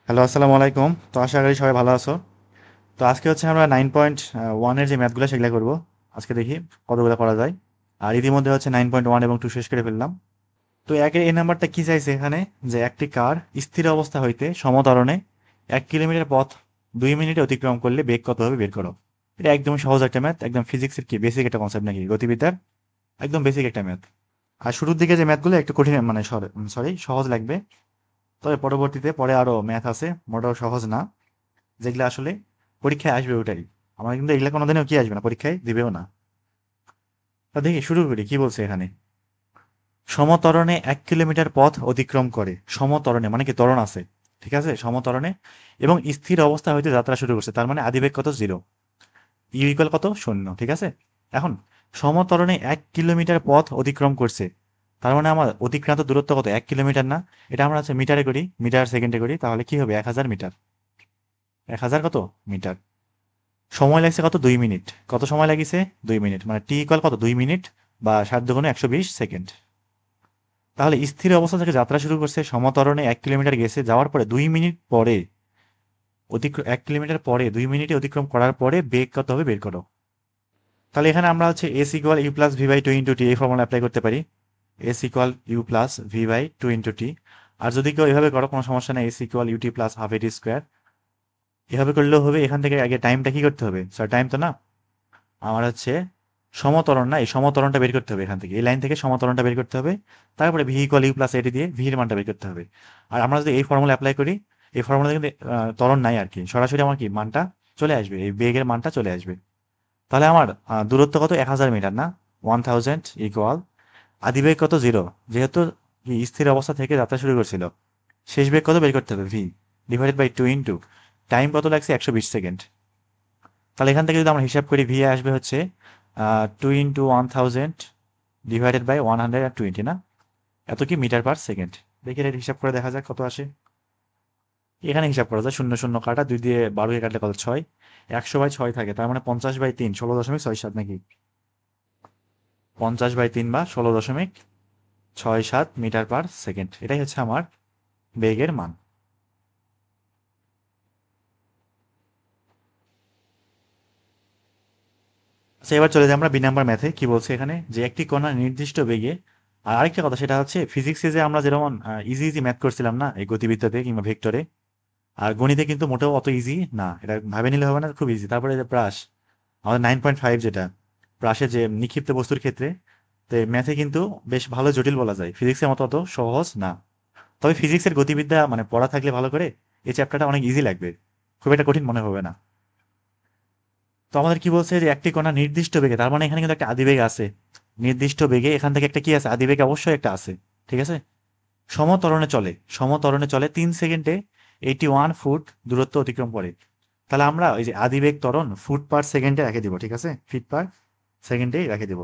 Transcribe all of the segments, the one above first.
Hello, আসসালামু আলাইকুম। তো আশা করি সবাই ভালো আছো। তো আজকে হচ্ছে আমরা 9.1 এর যে ম্যাথগুলো সেগুলো করব। আজকে দেখি কতগুলো করা যায়। আর ইতিমধ্যে হচ্ছে 9.1 এবং 2 শেষ করে ফেললাম। তো একের এই নাম্বারটা কি চাইছে এখানে, যে একটি কার স্থির অবস্থা হইতে সমত্বরণে 1 কিলোমিটার পথ 2 মিনিটে অতিক্রম করলে বেগ কত হবে বের করো। এটা একদম সহজ একটা ম্যাথ, একদম ফিজিক্সের কি বেসিক একটা কনসেপ্ট নাকি গতিবিদ্যার, একদম বেসিক একটা ম্যাথ। আর শুরুর দিকে যে ম্যাথগুলো একটু কঠিন, মানে সরি সহজ লাগবে। তবে পরবর্তীতে পরে আরো ম্যাথ আছে, মোটেও সহজ না, যেগুলো আসলে পরীক্ষায় আসবে ওটাই। আমার কিন্তু এগুলা কোনোদিনও কি আসবে না, পরীক্ষায় দিবেও না। তা দেখি শুরু করি, কি বলছে এখানে। সমত্বরণে 1 কিলোমিটার পথ অতিক্রম করে, সমত্বরণে মানে কি ত্বরণ আছে, ঠিক আছে, সমত্বরণে এবং স্থির অবস্থা হইতে যাত্রা শুরু করছে, তার মানে আদিবেগ কত, 0। ইউ ইকুয়াল কত, 0, ঠিক আছে। এখন সমত্বরণে 1 কিলোমিটার পথ অতিক্রম করছে, তার মানে আমার অতিক্রান্ত দূরত্ব কত, 1 কিলোমিটার না। এটা আমরা হচ্ছে মিটারে করি, মিটার সেকেন্ডে করি, তাহলে কি হবে, 1000 মিটার। 1000 কত মিটার। সময় লাগছে কত, 2 মিনিট। কত সময় লাগিছে, 2 মিনিট, মানে টি ইকুয়াল কত, 2 মিনিট বা 7 × 120 সেকেন্ড। তাহলে স্থির অবস্থা থেকে যাত্রা শুরু করছে, সমত্বরণে 1 কিলোমিটার গেছে, যাওয়ার পরে 2 মিনিট পরে 1 কিলোমিটার পরে 2 মিনিটে অতিক্রম করার পরে বেগ কত হবে বের করো। তাহলে এখানে আমরা হচ্ছে S equal you plus V by two into T এই ফর্মুলা অ্যাপ্লাই করতে পারি। S equal you plus V by two into T. আর যদি কেউ এভাবে করো কোনো সমস্যা নেই, S equal UT plus half AT square, এভাবে করলেও হবে। এখান থেকে আগে টাইমটা কি করতে হবে, স্যার টাইম তো না, আমার হচ্ছে সমত্বরণ, না এই সমত্বরণটা বের করতে হবে, এখান থেকে এই লাইন থেকে সমত্বরণটা বের করতে হবে। তারপরে ভি ইকুয়াল ইউ প্লাস এটি দিয়ে ভি এর মানটা বের করতে হবে। আর আমরা যদি এই ফর্মুলা অ্যাপ্লাই করি, এই ফর্মুলা কিন্তু ত্বরণ নাই আর কি, সরাসরি আমার কি মানটা চলে আসবে, এই বেগের মানটা চলে আসবে। তাহলে আমার দূরত্ব কত, 1000 মিটার না, 1000 ইকুয়াল আদিবেগ কত, 0। যেহেতু কি স্থির অবস্থা থেকে যাত্রা শুরু করছিল, শেষ বেগ কত বের করতে হবে, V divided by two into time কত লাগছে, 120 সেকেন্ড। তাহলে এখান থেকে যদি আমরা হিসাব করি, ভি আসবে হচ্ছে 2 × 1000 ডিভাইডেড বাই 120, না, এত কি মিটার পার সেকেন্ড। দেখি এটা হিসাব করে দেখা যাক কত আসে। এখানে হিসাব করা যায়, শূন্য শূন্য কাটা, 2 দিয়ে 12 কাটলে কত, 6। 100/6 থাকে, তার মানে 50/3, 16.67 নাকি, 50/3 বা 16.67 মিটার পার সেকেন্ড, এটাই হচ্ছে আমার বেগের মান। আচ্ছা, এবার চলে যাই আমরা বি নাম্বার ম্যাথে। কি বলছে এখানে, যে একটি কণা নির্দিষ্ট বেগে, আর আরেকটা কথা সেটা হচ্ছে ফিজিক্সে যে আমরা যেমন ইজি ইজি ম্যাথ করছিলাম না এই গতিবিদ্যাতে কিংবা ভেক্টরে, আর গণিতে কিন্তু মোটেও অত ইজি না, এটা ভাবে নিলে হবে না, খুব ইজি। তারপরে যে প্রাস, আমাদের 9.5 যেটা, প্রাসে যে নিক্ষিপ্ত বস্তুর ক্ষেত্রে, তো ম্যাথে কিন্তু বেশ ভালো জটিল বলা যায়, ফিজিক্সের মতো অত সহজ না। তবে ফিজিক্সের গতিবিদ্যা মানে পড়া থাকলে ভালো করে, এই চ্যাপ্টারটা অনেক ইজি লাগবে, খুব একটা কঠিন মনে হবে না। তো আমাদের কি বলছে, যে একটি কণা নির্দিষ্ট বেগে, তার মানে এখানে কিন্তু একটা আদিবেগ আছে, নির্দিষ্ট বেগে এখান থেকে একটা কি আছে, আদিবেগ অবশ্যই একটা আছে, ঠিক আছে। সমত্বরণে চলে, সমত্বরণে চলে 3 সেকেন্ডে 81 ফুট দূরত্ব অতিক্রম করে। তাহলে আমরা ওই যে আদিবেগ ত্বরণ ফুট পার সেকেন্ডে রেখে দিব, ঠিক আছে, ফিট পার সেকেন্ডেই রেখে দিব।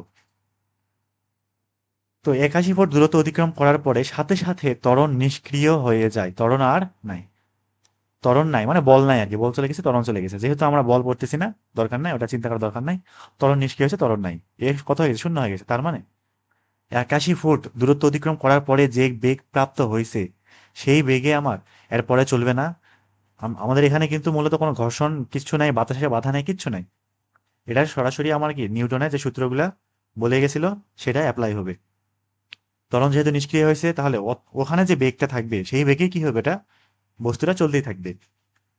তো 81 ফুট দূরত্ব অতিক্রম করার পরে সাথে সাথে ত্বরণ নিষ্ক্রিয় হয়ে যায়, ত্বরণ আর নাই। ত্বরণ নাই মানে বল নাই আর কি, বল চলে গেছে, ত্বরণ চলে গেছে, যেহেতু আমরা বল পড়তেছি না, দরকার নাই, ওটা চিন্তা করার দরকার নাই। ত্বরণ নিষ্ক্রিয় হয়েছে, ত্বরণ নাই, এর কত হয়ে গেছে, শূন্য হয়ে গেছে। তার মানে 81 ফুট দূরত্ব অতিক্রম করার পরে যে বেগ প্রাপ্ত হয়েছে, সেই বেগে আমার এরপরে চলবে না। আমাদের এখানে কিন্তু মূলত কোনো ঘর্ষণ কিচ্ছু নাই, বাতাসে বাধা নাই, কিচ্ছু নাই। এটা সরাসরি আমার কি নিউটনের যে সূত্রগুলা বলে গেছিল সেটা অ্যাপ্লাই হবে। ত্বরণ যেহেতু নিষ্ক্রিয় হয়েছে, তাহলে ওখানে যে বেগটা থাকবে সেই বেগে কি হবে, এটা বস্তুটা চলতেই থাকবে।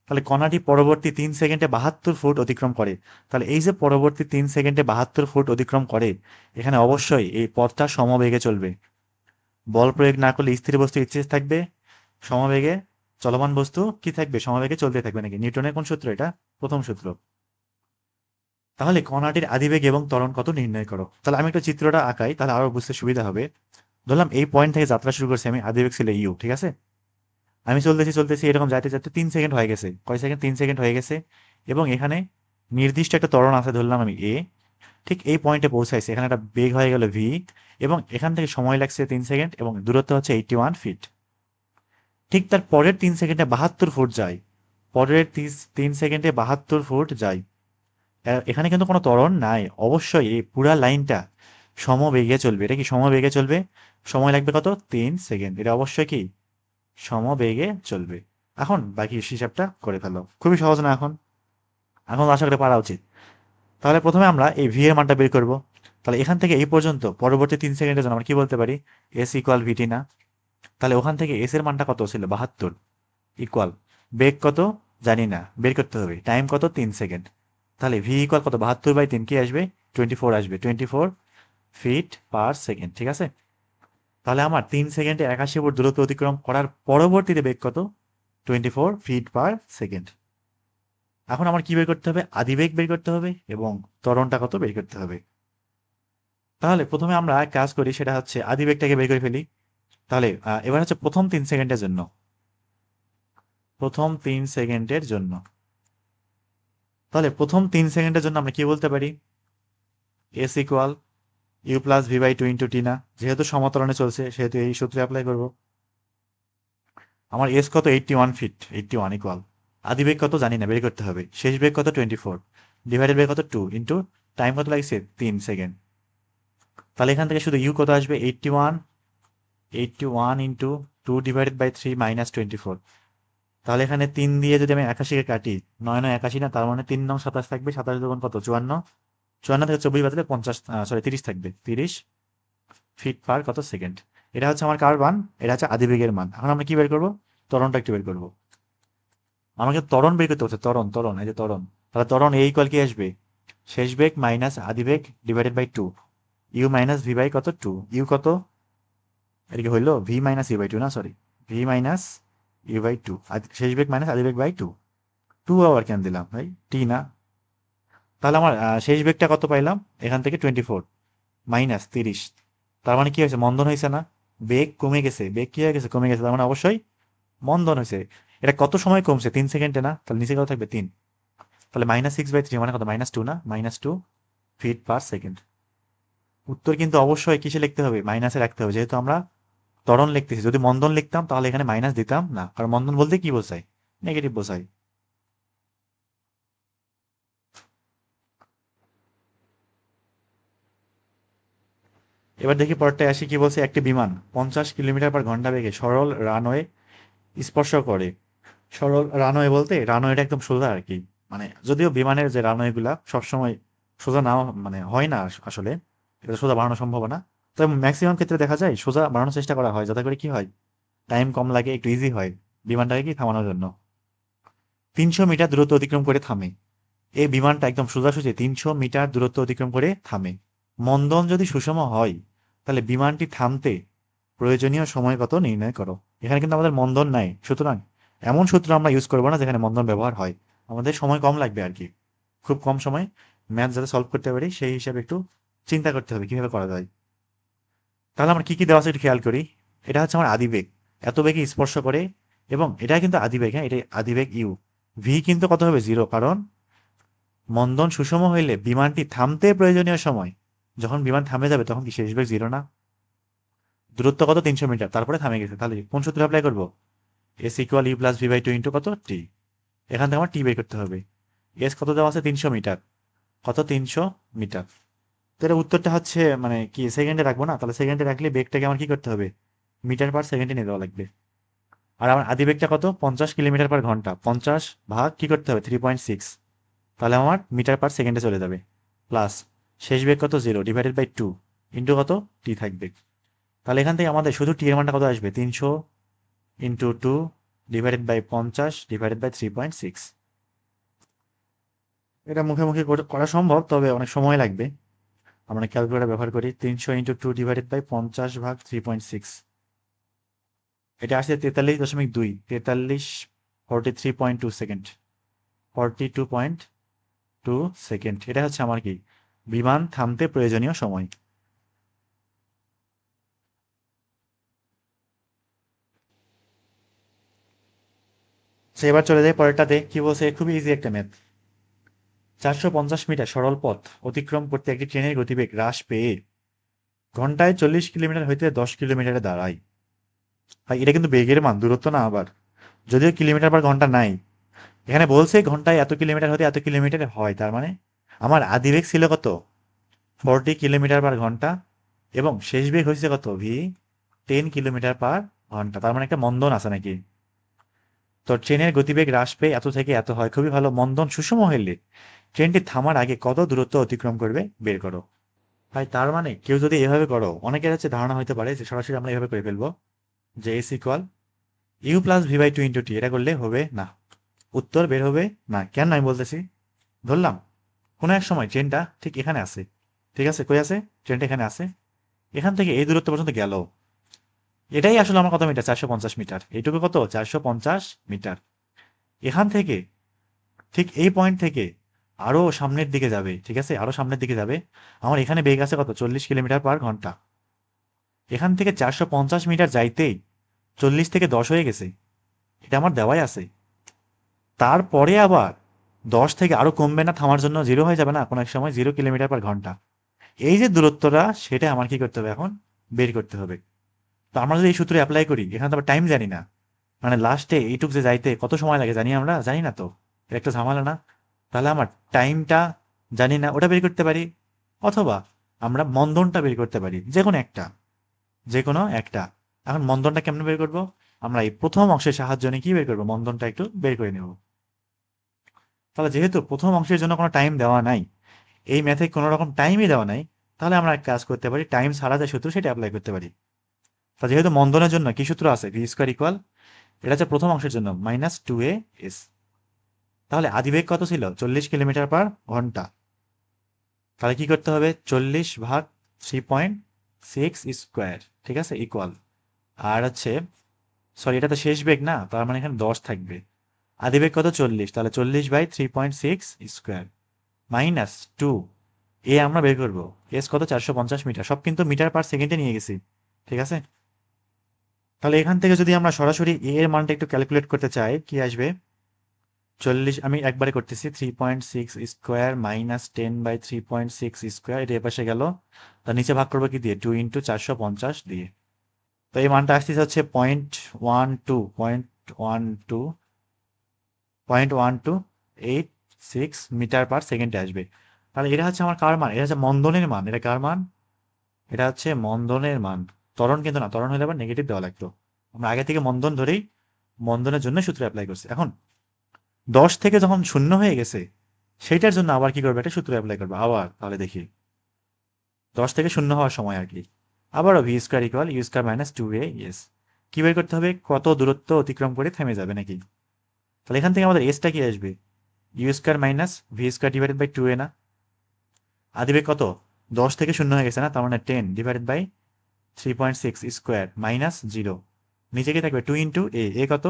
তাহলে কণাটি পরবর্তী 3 সেকেন্ডে 72 ফুট অতিক্রম করে। তাহলে এই যে পরবর্তী 3 সেকেন্ডে 72 ফুট অতিক্রম করে, এখানে অবশ্যই এই পথটা সমবেগে চলবে। বল প্রয়োগ না করলে স্থির বস্তু স্থির থাকবে, সমবেগে চলমান বস্তু কি থাকবে, সমবেগে চলতে থাকবে নাকি, নিউটনের কোন সূত্র এটা, প্রথম সূত্র। তাহলে কণাটির আদিবেগ এবং ত্বরণ কত নির্ণয় করো। তাহলে আমি একটা চিত্রটা আঁকাই, তাহলে আরো বুঝতে সুবিধা হবে। ধরলাম এই পয়েন্ট থেকে যাত্রা শুরু করছি আমি, আদিবেগ ছিল ইউ, ঠিক আছে। আমি চলতেছি চলতেছি এরকম যাইতে যাইতে 3 সেকেন্ড হয়ে গেছে, কয় সেকেন্ড, 3 সেকেন্ড হয়ে গেছে। এবং এখানে নির্দিষ্ট একটা ত্বরণ আছে, ধরলাম আমি এ, ঠিক এই পয়েন্টে পৌঁছাইছে, এখানে একটা বেগ হয়ে গেল ভি, এবং এখান থেকে সময় লাগছে 3 সেকেন্ড এবং দূরত্ব হচ্ছে 81 ফিট। ঠিক তার পরের 3 সেকেন্ডে 72 ফুট যায়, পরের 3 সেকেন্ডে 72 ফুট যায়। এখানে কিন্তু কোনো ত্বরণ নাই, অবশ্যই এই পুরা লাইনটা সমবেগে চলবে। এটা কি সমবেগে চলবে, সময় লাগবে কত, 3 সেকেন্ড, এটা অবশ্যই কি সমবেগে চলবে। এখন বাকি হিসাবটা করে ফেলো, খুবই সহজ না? এখন এখন আশা করি পারা উচিত। তাহলে প্রথমে আমরা এই ভি এর মানটা বের করব। তাহলে এখান থেকে এই পর্যন্ত পরবর্তী 3 সেকেন্ডের জন্য আমরা কি বলতে পারি? এস ইকুয়াল ভিটি না? তাহলে ওখান থেকে এস এর মানটা কত ছিল? 72 ইকুয়াল বেগ কত জানি না, বের করতে হবে। টাইম কত? 3 সেকেন্ড। তাহলে ভি ইকুয়াল কত? 72/3 কি আসবে? 24 আসবে। 24 ফিট পার সেকেন্ড, ঠিক আছে? তাহলে আমার 3 সেকেন্ডে 81 ফুট দূরত্ব অতিক্রম করার পরবর্তীতে বেগ কত? 24 ফিট পার সেকেন্ড। এখন আমার কি বের করতে হবে? আদিবেগ বের করতে হবে এবং ত্বরণটা কত বের করতে হবে। তাহলে প্রথমে আমরা এক কাজ করি, সেটা হচ্ছে আদিবেগটাকে বের করে ফেলি। তাহলে এবার হচ্ছে প্রথম 3 সেকেন্ডের জন্য, প্রথম 3 সেকেন্ডের জন্য তাহলে প্রথম 3 সেকেন্ডের জন্য আমরা কি বলতে পারি? S equal you plus V by two into T না? যেহেতু সমান্তরালে চলছে সেহেতু এই সূত্রে অ্যাপ্লাই করব। আমার এস কত? 81 ফিট, 81 ইকুয়াল আদিবেগ কত জানি না, বের করতে হবে। শেষ বেগ কত? 24 ডিভাইডেড বাই কত? 2 ইন্টু টাইম কত লাগছে? 3 সেকেন্ড। তাহলে এখান থেকে শুধু ইউ কত আসবে? 81, 81 ইন্টু 2 ডিভাইডেড বাই 3 মাইনাস 24। তাহলে এখানে 3 দিয়ে যদি আমি 81 কে কাটি, 9 9 81 না, তার মানে 3 নং 27 থাকবে। 27 দুগুণ কত? 54। 54 থেকে 24 বাদ দিলে 50, সরি 30 থাকবে। 30 ফিট পার কত সেকেন্ড। এটা হচ্ছে আমার কার মান? এটা হচ্ছে আদিবেগের মান। এখন আমরা কি বের করবো? ত্বরণটা একটু বের করবো। আমাকে ত্বরণ বের করতে হচ্ছে, ত্বরণ, ত্বরণ, এই যে ত্বরণ। তাহলে ত্বরণ এ ইকুয়াল কি আসবে? শেষ বেগ মাইনাস আদিবেগ divided by 2, U minus V by কত? 2। ইউ কত? এটা কি হইলো? ভি মাইনাস ইউ বাই 2 না, sorry, V minus U by 2। শেষ বেগ মাইনাস আদিবেগ বাই 2। 2 আবার কেন দিলাম ভাই? টি না? তাহলে আমার শেষ বেগটা কত পাইলাম? এখান থেকে 24 মাইনাস 30। তার মানে কি হয়েছে? মন্দন হয়েছে না? বেগ কমে গেছে। বেগ কি হয়ে গেছে? কমে গেছে। তার মানে অবশ্যই মন্দন হয়েছে। এটা কত সময় কমছে? 3 সেকেন্ডে না? তাহলে নিচে কত থাকবে? 3। তাহলে -6/3 মানে কত? -2 না? -2 ফিট পার সেকেন্ড। উত্তর কিন্তু অবশ্যই কিসে লিখতে হবে? মাইনাসে রাখতে হবে, যেহেতু আমরা ত্বরণ লিখতেছি। যদি মন্দন লিখতাম তাহলে এখানে মাইনাস দিতাম না, কারণ মন্দন বলতে কি বোঝায়? নেগেটিভ বোঝায়। এবার দেখি পরেরটায় আসি, কি বলছে? একটি বিমান 50 কিলোমিটার/ঘন্টা বেগে সরল রানওয়ে স্পর্শ করে। সরল রানওয়ে বলতে রানওয়েটা একদম সোজা আর কি। মানে যদিও বিমানের যে রানওয়ে গুলা সবসময় সোজা না, মানে হয় না আসলে, এটা সোজা বানানো সম্ভব না। তবে ম্যাক্সিমাম ক্ষেত্রে দেখা যায় সোজা বানানোর চেষ্টা করা হয়, যাতে করে কি হয়, টাইম কম লাগে, একটু ইজি হয় বিমানটাকে কি থামানোর জন্য। 300 মিটার দূরত্ব অতিক্রম করে থামে। এই বিমানটা একদম সোজাসুজি 300 মিটার দূরত্ব অতিক্রম করে থামে। মন্দন যদি সুষম হয় তাহলে বিমানটি থামতে প্রয়োজনীয় সময় কত নির্ণয় করো। এখানে কিন্তু আমাদের মন্দন নাই, সুতরাং এমন সূত্র আমরা ইউজ করবো না যেখানে মন্দন ব্যবহার হয়। আমাদের সময় কম লাগবে আর কি, খুব কম সময় ম্যাথ যাতে সলভ করতে পারি সেই হিসাবে একটু চিন্তা করতে হবে কিভাবে করা যায়। তাহলে আমরা কি কি দেওয়া আছে একটু খেয়াল করি। এটা হচ্ছে আমার আদিবেগ, এত বেগে স্পর্শ করে, এবং এটা কিন্তু আদিবেগ, হ্যাঁ এটা আদিবেগ ইউ। ভি কিন্তু কত হবে? 0, কারণ মন্দন সুষম হইলে বিমানটি থামতে প্রয়োজনীয় সময়, যখন বিমান থামে যাবে তখন কি শেষ বেগ 0 না? দূরত্ব কত? 300 মিটার, তারপরে থামে গেছে। তাহলে কোন সূত্র অ্যাপ্লাই করবো? S equal you plus V by 2 into কত? টি। এখান থেকে আমার টি বের করতে হবে। এস কত দেওয়া আছে? 300 মিটার। কত? 300 মিটার। তো এটা উত্তরটা হচ্ছে মানে কি সেকেন্ডে রাখবো না? তাহলে সেকেন্ডে রাখলে বেগটাকে আমার কি করতে হবে? মিটার পার সেকেন্ডে নিয়ে দেওয়া লাগবে। আর আমার আদি বেগটা কত? 50 কিলোমিটার/ঘন্টা। 50 ভাগ কি করতে হবে? 3.6। তাহলে আমার মিটার পার সেকেন্ডে চলে যাবে। প্লাস শেষ বেগ কত? 0 ডিভাইডেড বাই 2 ইন্টু কত? টি থাকবে। তাহলে এখান থেকে আমাদের শুধু টি এর মানটা কত আসবে? 300 into 2 divided by 50 divided by 3.6। এটা মুখে মুখে করা সম্ভব, তবে অনেক সময় লাগবে। আমরা ক্যালকুলেটর ব্যবহার করি। 300 ইন্টু 2 ডিভাইডেড বাই 50 ভাগ 3.6, এটা আসছে 43.2, 43, 43.2 সেকেন্ড, 42.2 সেকেন্ড। এটা হচ্ছে আমার কি বিমান থামতে প্রয়োজনীয় সময়। সে এবার চলে যায় পরেরটাতে, কি বলছে? খুবই ইজি একটা ম্যাথ। 450 মিটার সরল পথ অতিক্রম করতে একটি ট্রেনের গতিবেগ হ্রাস পেয়ে ঘন্টায় 40 কিলোমিটার হইতে 10 কিলোমিটারে দাঁড়ায়। ভাই এটা কিন্তু বেগের মান, দূরত্ব না আবার। যদিও কিলোমিটার/ঘন্টা নাই, এখানে বলছে ঘন্টায় এত কিলোমিটার হতে এত কিলোমিটারে হয়। তার মানে আমার আদি বেগ ছিল কত? 40 কিলোমিটার/ঘন্টা, এবং শেষ বেগ হয়েছে কত? ভি 10 কিলোমিটার/ঘন্টা। তার মানে একটা মন্দন আছে নাকি? তো ট্রেনের গতিবেগ হ্রাস পেয়ে এত থেকে এত হয়, খুবই ভালো। মন্দন সুষম হলে ট্রেনটি থামার আগে কত দূরত্ব অতিক্রম করবে বের করো। ভাই তার মানে কেউ যদি এভাবে করো, অনেকের হচ্ছে ধারণা হতে পারে যে সরাসরি আমরা এভাবে করে ফেলবো যে S equal you plus V by two into টি, এটা করলে হবে না, উত্তর বের হবে না। কেন আমি বলতেছি, ধরলাম কোনো এক সময় ট্রেনটা ঠিক এখানে আছে, ঠিক আছে, কই আছে ট্রেনটা, এখানে আছে, এখান থেকে এই দূরত্ব পর্যন্ত গেল, এটাই আসলে আমার কত মিটার, 450 মিটার, এইটুকু কত 450 মিটার। এখান থেকে ঠিক এই পয়েন্ট থেকে আরো সামনের দিকে যাবে, ঠিক আছে, আরো সামনের দিকে যাবে। আমার এখানে বেগ আছে কত, 40 কিলোমিটার/ঘন্টা। এখান থেকে 450 মিটার যাইতেই 40 থেকে 10 হয়ে গেছে, এটা আমার দেওয়াই আছে। তারপরে আবার 10 থেকে আরো কমবে না, থামার জন্য জিরো হয়ে যাবে না কোনো এক সময়, 0 কিলোমিটার/ঘন্টা। এই যে দূরত্বটা, সেটা আমার কি করতে হবে এখন, বের করতে হবে। তো আমরা যদি এই সূত্রে অ্যাপ্লাই করি, এখানে তো আবার টাইম জানি না, মানে লাস্টে এইটুক যে যাইতে কত সময় লাগে জানি আমরা, জানি না, তো এটা একটা ঝামেলা না। তাহলে আমার টাইমটা জানি না, ওটা বের করতে পারি, অথবা আমরা মন্দনটা বের করতে পারি, যে কোনো একটা, যে কোনো একটা। এখন মন্দনটা কেমনে বের করব, আমরা এই প্রথম অংশের সাহায্য নিয়ে কি বের করবো, মন্দনটা একটু বের করে নেব। তাহলে যেহেতু প্রথম অংশের জন্য কোনো টাইম দেওয়া নাই, এই ম্যাথে কোনো রকম টাইমই দেওয়া নাই, তাহলে আমরা এক কাজ করতে পারি, টাইম ছাড়া যে সূত্র সেটা অ্যাপ্লাই করতে পারি। তা যেহেতু মন্দনের জন্য কি সূত্র আছে, ভি স্কোয়ার ইকুয়াল, এটা হচ্ছে প্রথম অংশের জন্য -2a/s। তাহলে আদিবেগ কত ছিল, 40 কিলোমিটার/ঘন্টা। তাহলে কি করতে হবে, 40/3.6 স্কোয়ার, ঠিক আছে, ইকুয়াল, আর হচ্ছে, সরি এটা তো শেষ বেগ না, তার মানে এখানে 10 থাকবে। আদিবেগ কত, 40, তাহলে 40/3.6 স্কোয়ার -2, এ আমরা বের করবো, এস কত 450 মিটার, সব কিন্তু মিটার/সেকেন্ডে নিয়ে গেছি, ঠিক আছে। তাহলে এখান থেকে যদি আমরা সরাসরি এ এর মানটা একটু ক্যালকুলেট করতে চাই, কি আসবে, 40, আমি একবারে করতেছি, 3.6 স্কোয়ার -10/3.6 স্কোয়ার, এটা এপাশে গেল, তার নিচে ভাগ করবো কি দিয়ে, 2 × 450 দিয়ে। তো এই মানটা আসতেছে হচ্ছে 0.12 আসবে। তাহলে এটা হচ্ছে আমার কার মান, এটা হচ্ছে মন্দনের মান, এটা কার মান, এটা হচ্ছে মন্দনের মান। ত্বরণ কিন্তু না, ত্বরণ হলে আবার নেগেটিভ দেওয়া লাগতো। আমরা আগে থেকে মন্দন ধরেই মন্দনের জন্য সূত্র অ্যাপ্লাই করছি। এখন 10 থেকে যখন 0 হয়ে গেছে, সেইটার জন্য আবার কি করবে, একটা সূত্র অ্যাপ্লাই করবে আবার। তাহলে দেখি 10 থেকে 0 হওয়ার সময় আর কি, আবারও V square equal U square -2a/s। কি বের করতে হবে, কত দূরত্ব অতিক্রম করে থেমে যাবে নাকি। তাহলে এখান থেকে আমাদের এসটা কি আসবে, U square V square divided by 2a না। আদিবেগ কত, 10 থেকে 0 হয়ে গেছে না, তার মানে 10 ডিভাইডেড বাই 3.6 স্কোয়ার -0, নিচে কি থাকবে 2 ইন্টু এ কত,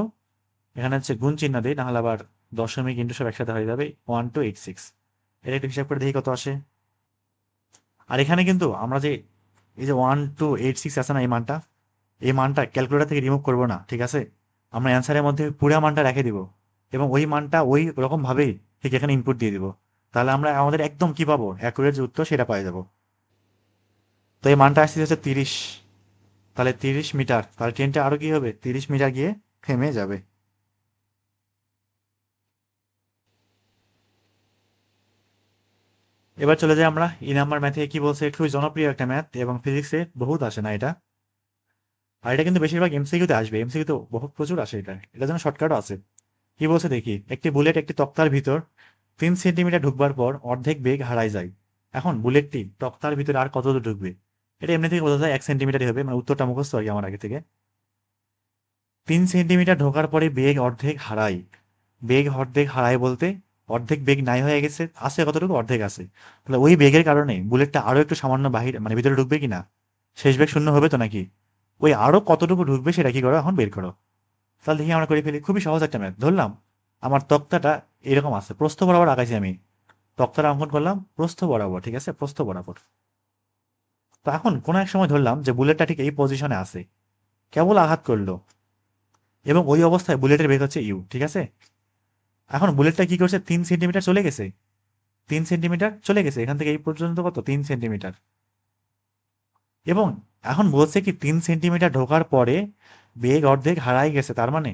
এখানে হচ্ছে গুণ চিহ্ন দিই, নাহলে আবার দশমিক ইন্টু সব একসাথে হয়ে যাবে, 1286। এটা একটু হিসাব করে দেখি কত আসে। আর এখানে কিন্তু আমরা যে এই যে 1286 আছে না, এই মানটা ক্যালকুলেটর থেকে রিমুভ করবো না, ঠিক আছে। আমরা অ্যান্সারের মধ্যে পুরো মানটা রেখে দিব, এবং ওই মানটা ওই রকম ভাবেই ঠিক এখানে ইনপুট দিয়ে দিব। তাহলে আমরা আমাদের একদম কি পাবো, অ্যাকুরেট যে উত্তর সেটা পাই যাবো। তো এই মানটা আসছে হচ্ছে 30, তাহলে 30 মিটার, তাহলে ট্রেনটা আরো কি হবে, 30 মিটার গিয়ে থেমে যাবে। এবার চলে যাই আমরা ই নাম্বার ম্যাথে, কি বলছে, খুবই জনপ্রিয় একটা ম্যাথ, এবং ফিজিক্সে বহুত আসে না এটা। আর এটা কিন্তু বেশিরভাগ এমসিকিউতে আসবে, এমসিকিউতে বহুত প্রচুর আসে, এটা জন্য শর্টকাটও আছে। কি বলছে দেখি, একটি বুলেট একটি তক্তার ভিতর 3 সেন্টিমিটার ঢুকবার পর অর্ধেক বেগ হারায় যায়। এখন বুলেটটি তক্তার ভিতরে আর কত দূর ঢুকবে, এটা এমনি থেকে বোঝা যায় 1 সেন্টিমিটারই হবে, মানে উত্তরটা মুখস্থ আর কি আমার আগে থেকে। 3 সেন্টিমিটার ঢোকার পরে বেগ অর্ধেক হারায়, বেগ অর্ধেক হারায় বলতে অর্ধেক বেগ নাই হয়ে গেছে, আছে কতটুকু, অর্ধেক আছে। তাহলে ওই বেগের কারণে বুলেটটা আরো একটু সামান্য বাহির মানে ভিতরে ঢুকবে কিনা, শেষ বেগ 0 হবে তো নাকি, ওই আরো কতটুকু ঢুকবে সেটা কি করো এখন বের করো। তাহলে দেখি আমরা করে ফেলি, খুবই সহজ একটা ম্যাথ। ধরলাম আমার তক্তাটা এরকম আছে, প্রস্থ বরাবর আঁকাইছি আমি, তক্তাটা অঙ্কন করলাম প্রস্থ বরাবর, ঠিক আছে, প্রস্থ বরাবর। তো এখন কোনো এক সময় ধরলাম যে বুলেটটা ঠিক এই পজিশনে আছে, কেবল আঘাত করলো, এবং ওই অবস্থায় বুলেটের বেগ হচ্ছে ইউ, ঠিক আছে। এখন বুলেটটা কি করছে, 3 সেন্টিমিটার চলে গেছে, 3 সেন্টিমিটার চলে গেছে এখান থেকে এই পর্যন্ত, কত 3 সেন্টিমিটার। এবং এখন বলছে কি 3 সেন্টিমিটার ঢোকার পরে বেগ অর্ধেক হারাই গেছে, তার মানে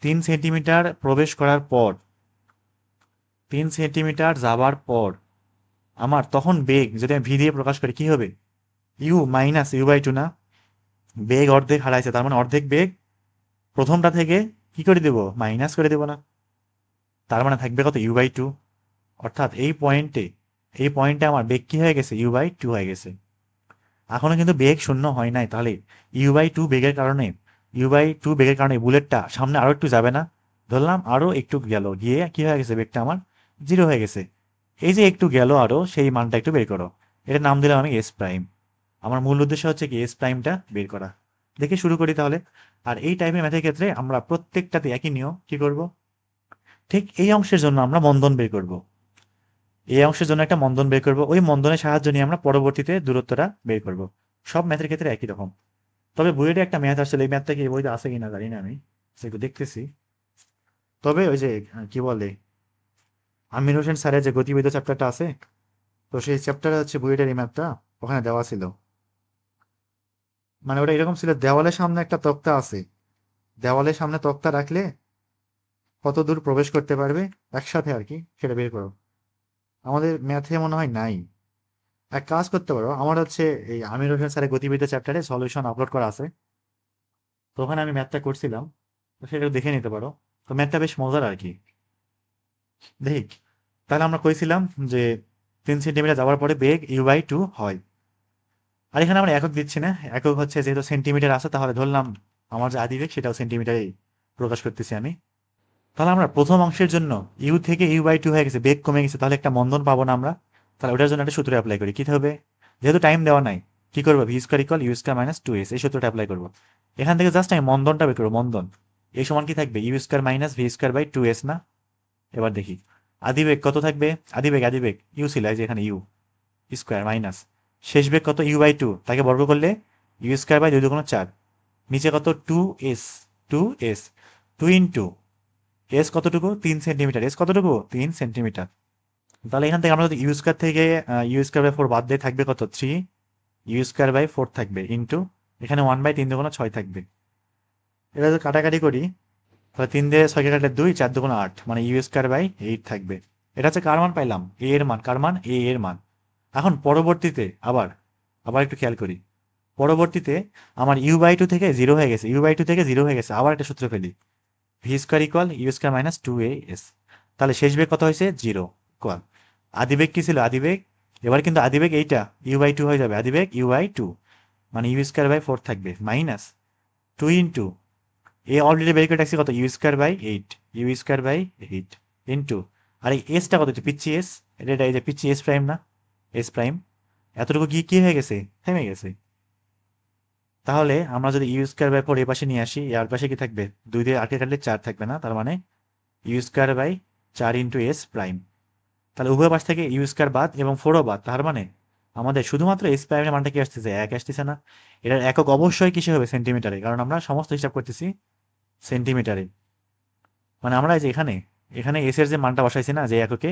3 সেন্টিমিটার প্রবেশ করার পর, 3 সেন্টিমিটার যাবার পর আমার তখন বেগ যদি আমি ভি দিয়ে প্রকাশ করি কি হবে, ইউ/ইউ/2 না, বেগ অর্ধেক হারাইছে, তার মানে অর্ধেক বেগ প্রথমটা থেকে কি করে দেবো, মাইনাস করে দেবো না? তার মানে থাকবে কত, ইউ বাই টু। অর্থাৎ এই পয়েন্টে আমার বেগ কি হয়ে গেছে, ইউ বাই টু হয়ে গেছে। এখনো কিন্তু বেগ শূন্য হয় নাই, তাহলে ইউ বাই টু বেগের কারণে বুলেটটা সামনে আরো একটু যাবে না? ধরলাম আরো একটু গেল, গিয়ে কি হয়ে গেছে, বেগটা আমার জিরো হয়ে গেছে। এই যে একটু গেল আরো, সেই মানটা একটু বের করো। এটা নাম দিলাম আমি এস প্রাইম। আমার মূল উদ্দেশ্য হচ্ছে কি, এস প্রাইমটা বের করা। দেখে শুরু করি তাহলে। আর এই টাইপের ম্যাথের ক্ষেত্রে আমরা প্রত্যেকটাতে একই নিয়ম কি করব, ঠিক এই অংশের জন্য আমরা মন্দন বের করব। এই অংশের জন্য একটা মন্দন বের করব, ওই মন্দনের সাহায্য নিয়ে আমরা পরবর্তীতে দূরত্বটা বের করব। সব ম্যাথের ক্ষেত্রে একই রকম। তবে বইয়ের একটা ম্যাথ আসলে, এই ম্যাথটা কি এই বইতে আছে কিনা জানি না, আমি সেগুলো দেখতেছি। তবে ওই যে কি বলে, আমির হোসেন স্যারের যে গতিবিদ্যা চ্যাপ্টারটা আছে, তো সেই চ্যাপ্টারে হচ্ছে বইয়ের এই ম্যাথটা ওখানে দেওয়া ছিল। মানে ওটা এরকম ছিল, দেওয়ালের সামনে একটা তক্তা আছে, দেওয়ালের সামনে তক্তা রাখলে কত দূর প্রবেশ করতে পারবে একসাথে আর কি, সেটা বের করো। আমাদের ম্যাথে মনে হয় নাই। এক কাজ করতে পারো, আমার হচ্ছে এই আমির হোসেন স্যারের গতিবিদ্যা চ্যাপ্টারে সলিউশন আপলোড করা আছে, তো ওখানে আমি ম্যাথটা করছিলাম, তো সেটা দেখে নিতে পারো। তো ম্যাথটা বেশ মজার আর কি। দেখ, তাহলে আমরা কইছিলাম যে 3 সেন্টিমিটার যাওয়ার পরে বেগ ইউ বাই টু হয়। আর এখানে আমরা একক দিচ্ছি না, একক হচ্ছে যেহেতু সেন্টিমিটার আছে, তাহলে ধরলাম আমার যে আদি বেগ সেটাও সেন্টিমিটারে প্রকাশ করতেছি আমি। তাহলে আমরা প্রথম অংশের জন্য ইউ থেকে ইউ বাই টু হয়ে গেছে, বেগ কমে গেছে, তাহলে একটা মন্দন পাবো না আমরা? তাহলে ওটার জন্য একটা সূত্র অ্যাপ্লাই করি। কি হবে, যেহেতু টাইম দেওয়া নাই, কি করবো, V square equal U square minus two S, এই সূত্রটা অ্যাপ্লাই করবো। এখান থেকে জাস্ট আমি মন্দনটা বের করবো, মন্দন। এই সমান কি থাকবে, U square minus V square by two S না? এবার দেখি আদিবেগ কত থাকবে, আদিবেগ ইউ ছিল, এই যে এখানে ইউ স্কোয়ার মাইনাস শেষ বেগ কত, ইউ বাই টু, তাকে বর্গ করলে ইউ স্কোয়ার বাই দুই দুগুণ চার, নিচে কত, two S, two S, two into S কতটুকু, 3 সেন্টিমিটার, এস কতটুকু, 3 সেন্টিমিটার। তাহলে এখান থেকে আমরা যদি ইউ স্কোয়ার থেকে ইউ স্কোয়ার বাই ফোর বাদ দিয়ে থাকবে কত, three U square by four থাকবে, ইন্টু এখানে ওয়ান বাই তিন দুগুণ ছয় থাকবে। এটা যদি কাটাকাটি করি, তাহলে 3 দিয়ে 6কে কাটলে 2, 4 দুগুণ 8, মানে ইউ স্কোয়ার বাই 8 থাকবে। এটা হচ্ছে কার মান পাইলাম, এ এর মান, কার মান, এ এর মান। এখন পরবর্তীতে আবার আবার একটু খেয়াল করি, পরবর্তীতে আমার ইউ বাই টু থেকে জিরো হয়ে গেছে, আবার একটা সূত্র ফেলি, V square equal U square minus two A S. তাহলে শেষ বেগ কত হয়েছে, জিরো ইকুয়াল আদিবেগ কি ছিল, আদিবেগ। এবার কিন্তু আদিবেগ এইটা ইউ বাই টু হয়ে যাবে, আদিবেগ ইউ বাই টু, মানে ইউ স্কোয়ার বাই ফোর থাকবে, minus two into A already বের করে রাখছি কত, U square by eight, U square by eight into, আর এই এসটা কত, পিচ্ছি এস, এটা এই যে পিচ্ছি এস প্রাইম না, এস প্রাইম। এতটুকু কি কি হয়ে গেছে, থেমে গেছে। তাহলে আমরা যদি ইউ স্কোয়ার বাই ফোর এ পাশে নিয়ে আসি, এর পাশে কি থাকবে, 2 দিয়ে 8কে কাটলে 4 থাকবে না, তার মানে U square by 4 into S prime. তাহলে উভয় পাশ থেকে ইউ স্কোয়ার বাদ এবং ফোরও বাদ, তার মানে আমাদের শুধুমাত্র এস প্রাইমের মানটা কি আসতেছে, এক আসতেছে না? এটার একক অবশ্যই কিসে হবে, সেন্টিমিটারে, কারণ আমরা সমস্ত হিসাব করতেছি সেন্টিমিটারে। মানে আমরা এই যে এখানে এখানে এস এর যে মানটা বসাইছি না, যে এককে,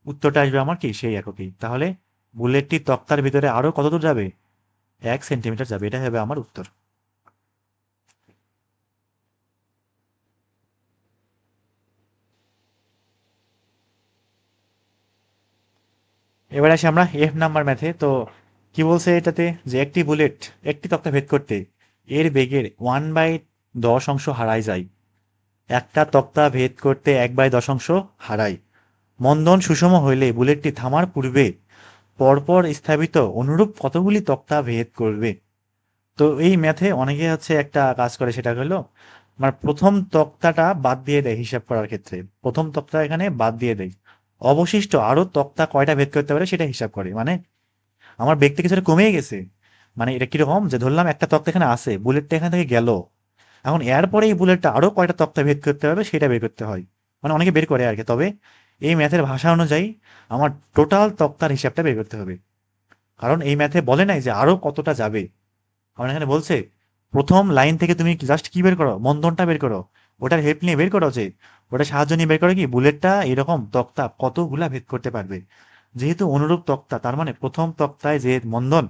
উত্তরটা আসবে আমার কি, সেই এককেই। তাহলে বুলেটটি তক্তার ভিতরে আরো কত দূর যাবে, 1 সেন্টিমিটার যাবে, এটা হবে আমার উত্তর। এবার আসি আমরা এফ নাম্বার ম্যাথে। তো কি বলছে এটাতে, যে একটি বুলেট একটি তক্তা ভেদ করতে এর বেগের 1/10 হারায় যায়। একটা তক্তা ভেদ করতে 1/10 হারায়। মন্দন সুষম হইলে বুলেটটি থামার পূর্বে পরপর স্থাপিত অনুরূপ কতগুলি তক্তা ভেদ করবে। তো এই ম্যাথে অনেকে হচ্ছে একটা কাজ করে, সেটা হলো মানে প্রথম তক্তাটা বাদ দিয়ে দেয় হিসাব করার ক্ষেত্রে, প্রথম তক্তা এখানে বাদ দিয়ে দেয়, অবশিষ্ট আরো তক্তা কয়টা ভেদ করতে পারে সেটা হিসাব করে। মানে আমার বেগ থেকে কিছুটা কমে গেছে, মানে এটা কিরকম, যে ধরলাম একটা তক্তা এখানে আছে, বুলেটটা এখান থেকে গেল, এখন এরপরে এই বুলেটটা আরো কয়টা তক্তা ভেদ করতে পারবে সেটা বের করতে হয়। মানে অনেকে বের করে আর কি, তবে এই ম্যাথের ভাষা অনুযায়ী আমার টোটাল তক্তার হিসাবটা বের করতে হবে। কারণ এই ম্যাথে বলে নাই যে আরো কতটা যাবে, আমার এখানে বলছে প্রথম লাইন থেকে তুমি জাস্ট কি বের করো, মন্দনটা বের করো, ওটার হেল্প নিয়ে বের করো, যে ওটার সাহায্য নিয়ে বের করো কি বুলেটটা এরকম তক্তা কতগুলা ভেদ করতে পারবে। যেহেতু অনুরূপ তক্তা, তার মানে প্রথম তক্তায় যে মন্দন,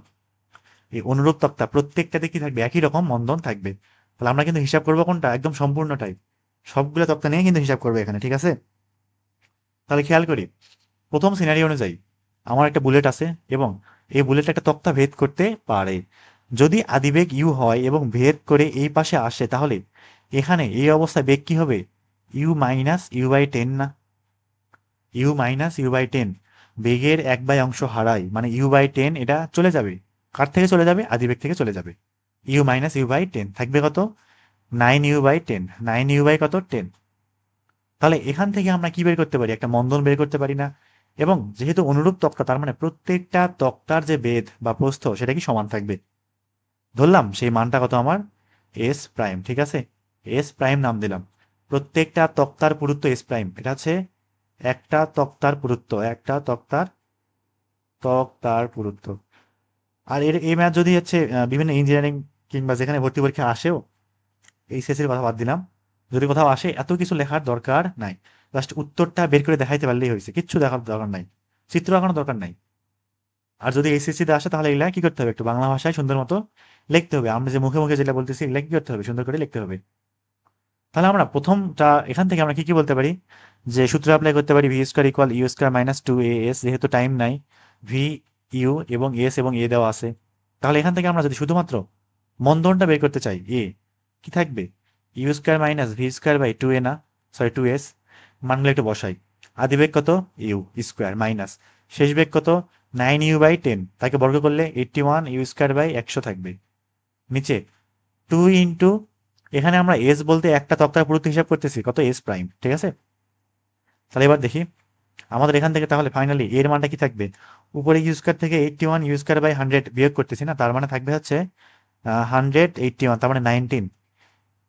এই অনুরূপ তক্তা প্রত্যেকটাতে কি থাকবে, একই রকম মন্দন থাকবে। তাহলে আমরা কিন্তু হিসাব করবো কোনটা, একদম সম্পূর্ণটাই, সবগুলো তক্তা নিয়ে কিন্তু হিসাব করবে এখানে, ঠিক আছে? তাহলে খেয়াল করি, প্রথম সিনারি অনুযায়ী আমার একটা বুলেট আছে এবং এই বুলেট একটা তক্তা ভেদ করতে পারে। যদি আদিবেগ ইউ হয় এবং ভেদ করে এই পাশে আসে, তাহলে এখানে এই অবস্থায় বেগ কি হবে? U minus U by ten না? U minus U by ten, বেগের 1/, অংশ হারাই মানে ইউ বাই টেন, এটা চলে যাবে। কার থেকে চলে যাবে? আদিবেগ থেকে চলে যাবে। U minus U by ten থাকবে কত? 9u/10, 9u বাই কত? 10। তাহলে এখান থেকে আমরা কি বের করতে পারি? একটা মন্দন বের করতে পারি না? এবং যেহেতু অনুরূপ তক্তা, তার মানে প্রত্যেকটা তক্তার যে বেধ বা প্রস্থ সেটা কি সমান থাকবে। ধরলাম সেই মানটা কত আমার? এস প্রাইম, ঠিক আছে? এস প্রাইম নাম দিলাম। প্রত্যেকটা তক্তার পুরুত্ব এস প্রাইম, এটা হচ্ছে একটা তক্তার পুরুত্ব, একটা তক্তার তক্তার পুরুত্ব। আর এই ম্যাথ যদি হচ্ছে বিভিন্ন ইঞ্জিনিয়ারিং কিংবা যেখানে ভর্তি পরীক্ষা আসেও, এইচএসসির কথা বাদ দিলাম, যদি কোথাও আসে এত কিছু লেখার দরকার নাই। জাস্ট উত্তরটা বের করে দেখাইতে পারলেই হয়েছে, কিচ্ছু দেখার দরকার নাই, চিত্র আঁকানোর দরকার নাই। আর যদি এইচএসসিতে আসে তাহলে এগুলা কি করতে হবে? একটু বাংলা ভাষায় সুন্দর মতো লিখতে হবে। আমরা যে মুখে মুখে যেটা বলতেছি এগুলা কি করতে হবে? সুন্দর করে লিখতে হবে। তাহলে আমরা প্রথমটা এখান থেকে আমরা কি কি বলতে পারি? যে সূত্র অ্যাপ্লাই করতে পারি, V square equal U square minus two A S, যেহেতু টাইম নাই, ভি ইউ এবং এস এবং এ দেওয়া আছে। তাহলে এখান থেকে আমরা যদি শুধুমাত্র মন্দনটা বের করতে চাই, এ কি থাকবে? U square minus V square by two A না, সরি টু এস। মানগুলো একটু বসাই। আদি বেগ কত? ইউ স্কোয়ার মাইনাস শেষ বেগ কত? 9u/10, তাকে বর্গ করলে 81u² বাই 100 থাকবে। নিচে 2 ইন্টু, এখানে আমরা এস বলতে একটা তক্তার পুরুত্ব হিসাব করতেছি, কত? এস প্রাইম, ঠিক আছে? তাহলে এবার দেখি আমাদের এখান থেকে তাহলে ফাইনালি এর মানটা কি থাকবে? উপরে ইউ² থেকে 81u² বাই 100 বিয়োগ করতেছি না, তার মানে থাকবে হচ্ছে 181, তার মানে 19,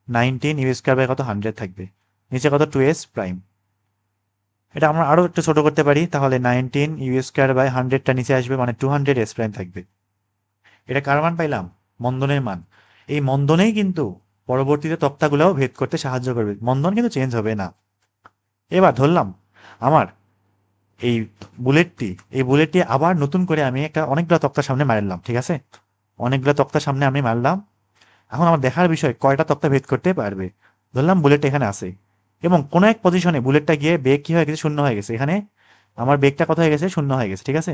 19u² বাই কত? 100 থাকবে। নিচে কত? 2s prime. এটা আমরা আরো একটু ছোট করতে পারি, তাহলে 19u² বাই 100টা নিচে আসবে, মানে 200s প্রাইম থাকবে। এটা কার মান পাইলাম? মন্দনের মান। এই মন্দনেই কিন্তু পরবর্তীতে তক্তাগুলোও ভেদ করতে সাহায্য করবে, মন্দন কিন্তু চেঞ্জ হবে না। এবার ধরলাম আমার এই বুলেটটি আবার নতুন করে আমি একটা অনেকগুলো তক্তার সামনে মারলাম, ঠিক আছে? অনেকগুলো তক্তার সামনে আমি মারলাম। এখন আমার দেখার বিষয় কয়টা তক্তা ভেদ করতে পারবে। ধরলাম বুলেট এখানে আছে এবং কোনো এক পজিশনে বুলেটটা গিয়ে বেগ কি হয়ে গেছে? শূন্য হয়ে গেছে। এখানে আমার বেগটা কত হয়ে গেছে? শূন্য হয়ে গেছে, ঠিক আছে?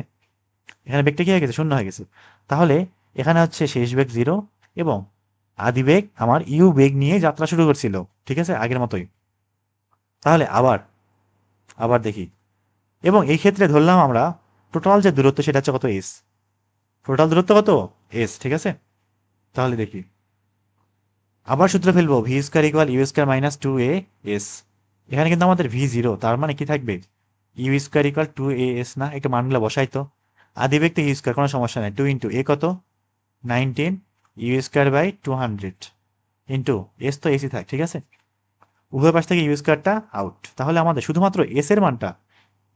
এখানে বেগটা কি হয়ে গেছে? শূন্য হয়ে গেছে। তাহলে এখানে হচ্ছে শেষ বেগ 0 এবং আদি বেগ আমার ইউ বেগ নিয়ে যাত্রা শুরু করছিল, ঠিক আছে? আগের মতোই। তাহলে আবার আবার দেখি, এবং এই ক্ষেত্রে ধরলাম আমরা টোটাল যে দূরত্ব সেটা হচ্ছে কত? এস। টোটাল দূরত্ব কত? এস, ঠিক আছে? তাহলে দেখি, আবার সূত্র ফেলবো, v² = u² - 2a s। এখানে কিন্তু আমাদের v0, তার মানে কি থাকবে? u² = 2as না? একটু মানগুলো বসাই তো। আদি বেগ তো u², কোনো সমস্যা নাই। 2 ইন্টু এ কত? 19 u²/200 ইন্টু এস, তো এসি থাক, ঠিক আছে? উভয় পাশ থেকে u²টা আউট। তাহলে আমাদের শুধুমাত্র এস এর মানটা,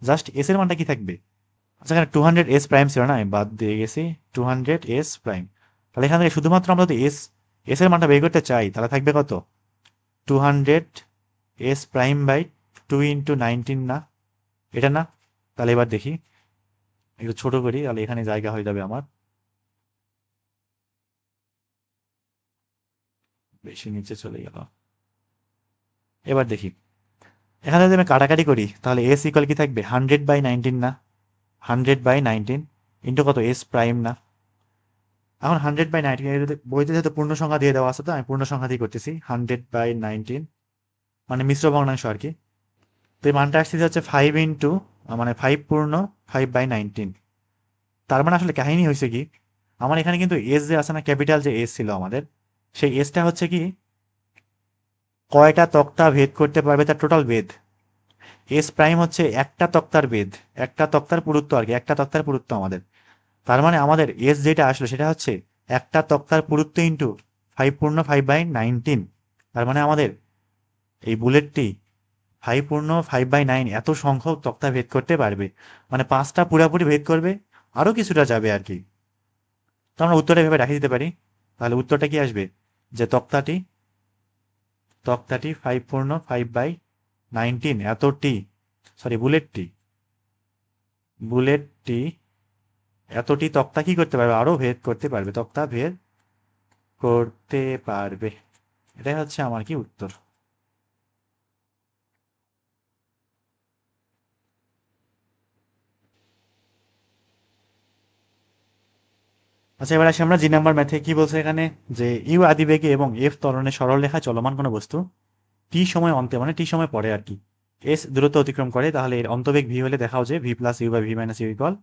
জাস্ট এস এর মানটা কি থাকবে? আচ্ছা, এখানে 200s প্রাইম ছিল না, আমি বাদ দিয়ে গেছি। 200s prime. তাহলে এখান থেকে শুধুমাত্র আমরা যদি এস এর মানটা বের করতে চাই, তাহলে থাকবে কত? 200s প্রাইম বাই 2 ইন্টু 19 না? এটা না? তাহলে এবার দেখি, একটু ছোট করি, তাহলে এখানে জায়গা হয়ে যাবে আমার। বেশি নিচে চলে গেল। এবার দেখি, এখানে যদি আমি কাটাকাটি করি তাহলে এস ইকুয়াল কি থাকবে? 100/19 না? 100/19 ইন্টু কত? এস প্রাইম না? এখন 100/19, বইতে যেহেতু পূর্ণ সংখ্যা দিয়ে দেওয়া আছে, তো আমি পূর্ণ সংখ্যা দিয়ে করতেছি। 100/19 মানে মিশ্র ভগ্নাংশ আর কি। তো এই মানটা আসছে হচ্ছে 5 ইন্টু, মানে 5 পূর্ণ 5/19। তার মানে আসলে কাহিনী হয়েছে কি, আমার এখানে কিন্তু এস যে আছে না, ক্যাপিটাল যে এস ছিল আমাদের, সেই এসটা হচ্ছে কি কয়টা তক্তা ভেদ করতে পারবে তার টোটাল বেদ। এস প্রাইম হচ্ছে একটা তক্তার বেদ, একটা তক্তার পুরুত্ব আর কি, একটা তক্তার পুরুত্ব আমাদের। তার মানে আমাদের এস যেটা আসলো সেটা হচ্ছে একটা তক্তার পুরুত্ব ইন্টু 5 পূর্ণ 5/19। তার মানে আমাদের এই বুলেটটি 5 পূর্ণ 5/9 এত সংখ্যক তক্তা ভেদ করতে পারবে, মানে 5টা পুরাপুরি ভেদ করবে, আরো কিছুটা যাবে আর কি। তো আমরা উত্তরটা এভাবে রাখে দিতে পারি। তাহলে উত্তরটা কি আসবে? যে তক্তাটি তক্তাটি 5 পূর্ণ 5/19 এতটি, সরি বুলেটটি এতটি তক্তা কি করতে পারবে? আরো ভেদ করতে পারবে, তক্তা ভেদ করতে পারবে। এটাই হচ্ছে আমার কি উত্তর। আচ্ছা, এবার আসি আমরা জি নাম্বার ম্যাথে। কি বলছে এখানে, যে ইউ আদিবেগে এবং এফ ত্বরণে সরল রেখায় চলমান কোনো বস্তু টি সময় অন্তে, মানে টি সময় পরে আর কি, এস দূরত্ব অতিক্রম করে, তাহলে এর অন্তবেগ ভি হলে দেখাও যে V plus U by V minus U equal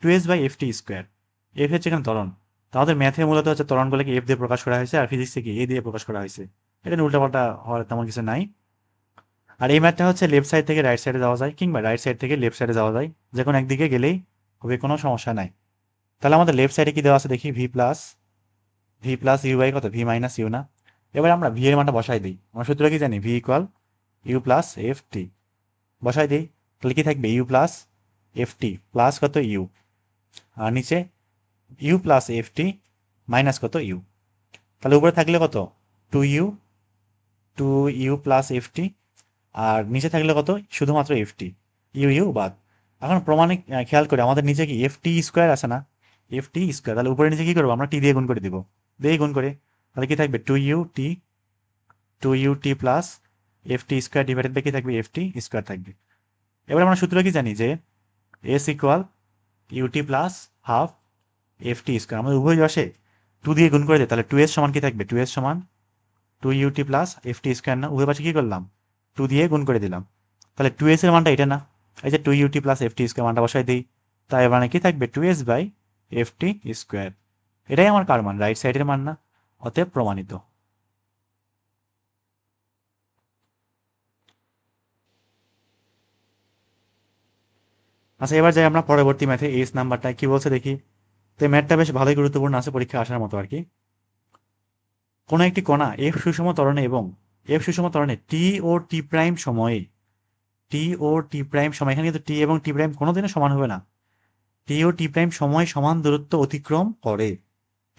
two S by F T square. F হচ্ছে এখানে ত্বরণ, তাদের ম্যাথে মূলত হচ্ছে ত্বরণগুলোকে এফ দিয়ে প্রকাশ করা হয়েছে, আর ফিজিক্সে কি এ দিয়ে প্রকাশ করা হয়েছে। এটা নিয়ে উল্টাপাল্টা হওয়ার তেমন কিছু নাই। আর এই ম্যাথটা হচ্ছে লেফট সাইড থেকে রাইট সাইডে যাওয়া যায়, কিংবা রাইট সাইড থেকে লেফট সাইডে যাওয়া যায়, যে কোনো একদিকে গেলেই হবে, কোনো সমস্যা নাই। তাহলে আমাদের লেফট সাইডে কি দেওয়া আছে দেখি, ভি প্লাস ইউ বাই কত, ভি মাইনাস ইউ না। এবার আমরা ভি এর মানটা বসাই দিই, আমরা সূত্র কি জানি, V equal you plus F T. বসাই দিই, তাহলে কি থাকবে, U plus F T plus কত ইউ, আর নিচে U plus F T minus কত ইউ। তাহলে উপরে থাকলে কত, two U, two U plus F T, আর নিচে থাকলে কত, শুধুমাত্র এফ টি, ইউ ইউ বাদ। এখন প্রমাণে খেয়াল করে আমাদের নিচে কি এফ টি স্কোয়ার আছে না, এফ টি স্কোয়ার, তাহলে উপরে নিচে কি করবো, আমরা টি দিয়ে গুণ করে দিব, দিয়ে গুণ করে, তাহলে কি থাকবে, two U T plus F T square divided by কি থাকবে, এফ টি স্কোয়ার থাকবে। এবার আমরা সূত্র কি জানি, যে S equal UT plus half F T square, আমাদের উভয় পাশে টু দিয়ে গুণ করে দেয়, তাহলে টু এস সমান কি থাকবে, টু এস সমান two UT plus F T square না, উভয় পাশে কি করলাম, টু দিয়ে গুণ করে দিলাম। তাহলে টু এস এর মানটা এটা না, এই যে two UT plus F T square মানটা বসাই দিই, তাই মানে কি থাকবে, two S by F T square. এটাই আমার কার মান, রাইট সাইডের মান না, অতএব প্রমাণিত। আচ্ছা, এবার যাই আমরা পরবর্তী ম্যাথে, এস নাম্বারটা কি বলছে দেখি। তো ম্যাথটা বেশ ভালোই গুরুত্বপূর্ণ আছে, পরীক্ষা আসার মতো আর কি। কোনো একটি কণা এফ সুষম ত্বরণে এবং এফ সুষম ত্বরণে টি ও টি প্রাইম সময়ে, টি ও টি প্রাইম সময়, এখানে কিন্তু টি এবং টি প্রাইম কোনোদিনও সমান হবে না, টি ও টি প্রাইম সময় সমান দূরত্ব অতিক্রম করে।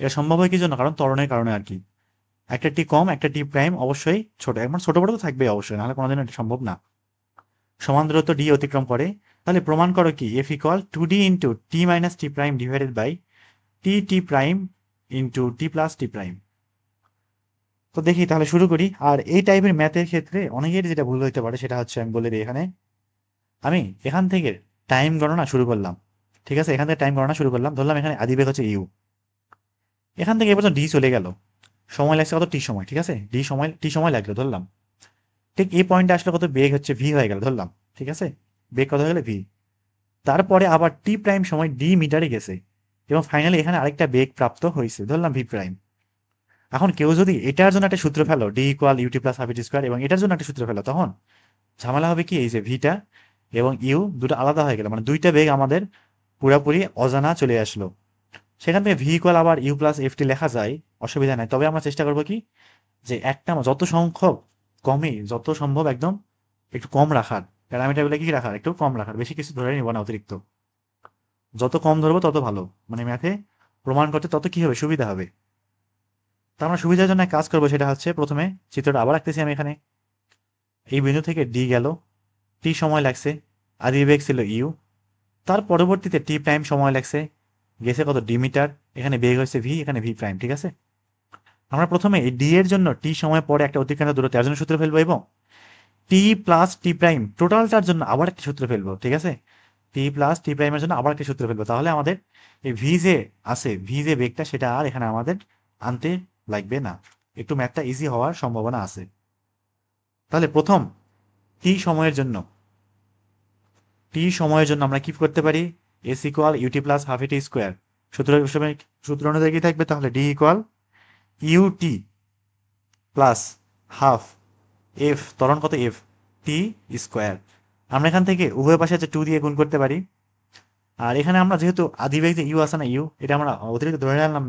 এটা সম্ভব হয় কি জন্য, কারণ ত্বরণের কারণে আর কি। একটা টি কম, একটা টি প্রাইম অবশ্যই ছোট, একবার ছোট বড় তো থাকবে অবশ্যই, নাহলে কোনোদিন এটা সম্ভব না। সমান দূরত্ব ডি অতিক্রম করে, তাহলে প্রমাণ করো কি, F equal two D into T minus T prime divided by T T prime into T plus T prime. তো দেখি তাহলে শুরু করি। আর এই টাইপের ম্যাথের ক্ষেত্রে অনেকের যেটা ভুল হতে পারে, সেটা হচ্ছে, আমি বলে দিই এখানে, আমি এখান থেকে টাইম গণনা শুরু করলাম, ঠিক আছে, এখান থেকে টাইম গণনা শুরু করলাম, ধরলাম এখানে আদিবেগ হচ্ছে ইউ, এখান থেকে এবার ডি চলে গেল, সময় লাগছে কত, টি সময়, ঠিক আছে, টি সময় লাগলো ধরলাম, ঠিক এই পয়েন্টে আসলে কত বেগ হচ্ছে, ভি হয়ে গেল ধরলাম, ঠিক আছে, বেগ কত হয়ে গেলে ভি। তারপরে আবার টি প্রাইম সময় ডি মিটারে গেছে, এবং ফাইনালি এখানে আরেকটা বেগ প্রাপ্ত হয়েছে, ধরলাম ভি প্রাইম। এখন কেউ যদি এটার জন্য একটা সূত্র ফেলো, D equal UT plus half ইটি স্কোয়ার, এবং এটার জন্য একটা সূত্র ফেলো, তখন ঝামেলা হবে কি, এই যে ভিটা এবং ইউ দুটো আলাদা হয়ে গেল, মানে দুইটা বেগ আমাদের পুরাপুরি অজানা চলে আসলো। সেখান থেকে ভি ইকুয়াল আবার ইউ প্লাস এফ টি লেখা যায়, অসুবিধা নাই, তবে আমরা চেষ্টা করবো কি, যে একটা যত সংখ্যক কমই যত সম্ভব একদম একটু কম রাখার, প্যারামিটারগুলো কি রাখার, একটু কম রাখার, বেশি কিছু ধরে নিব না অতিরিক্ত, যত কম ধরবো তত ভালো, মানে ম্যাথে প্রমাণ করতে তত কি হবে, সুবিধা হবে। তা আমরা সুবিধার জন্য এক কাজ করবো, সেটা হচ্ছে, প্রথমে চিত্রটা আবার রাখতেছি আমি এখানে, এই বিন্দু থেকে ডি গেল, টি সময় লাগছে, আদি বেগ ছিল ইউ, তার পরবর্তীতে টি প্রাইম সময় লাগছে, গেছে কত, ডি মিটার, এখানে বেগ হয়েছে ভি, এখানে ভি প্রাইম, ঠিক আছে। আমরা প্রথমে এই ডি এর জন্য টি সময় পরে একটা অতিক্রান্ত দূরত্ব এর জন্য সূত্র ফেলবো, এবং টি প্লাস টি প্রাইম টোটালটার জন্য আবার একটা সূত্র ফেলবো, ঠিক আছে, টি প্লাস টি প্রাইমের জন্য আবার একটা সূত্র ফেলবো, তাহলে আমাদের এই ভি যে আছে, ভি যে বেগটা, সেটা আর এখানে আমাদের আনতে লাগবে না, একটু ম্যাথটা ইজি হওয়ার সম্ভাবনা আছে। তাহলে প্রথম টি সময়ের জন্য আমরা কি করতে পারি, S equal UT plus half ইটি স্কোয়ার, সূত্র অনুযায়ী কি থাকবে, তাহলে D equal UT plus half F, ত্বরণ কত এফ, টি স্কোয়ার। আমরা এখান থেকে উভয় পাশে টু দিয়ে গুণ করতে পারি, আর এখানে আমরা যেহেতু আদিবেগ যে ইউ আছে না, ইউ এটা আমরা অতিরিক্ত ধরলাম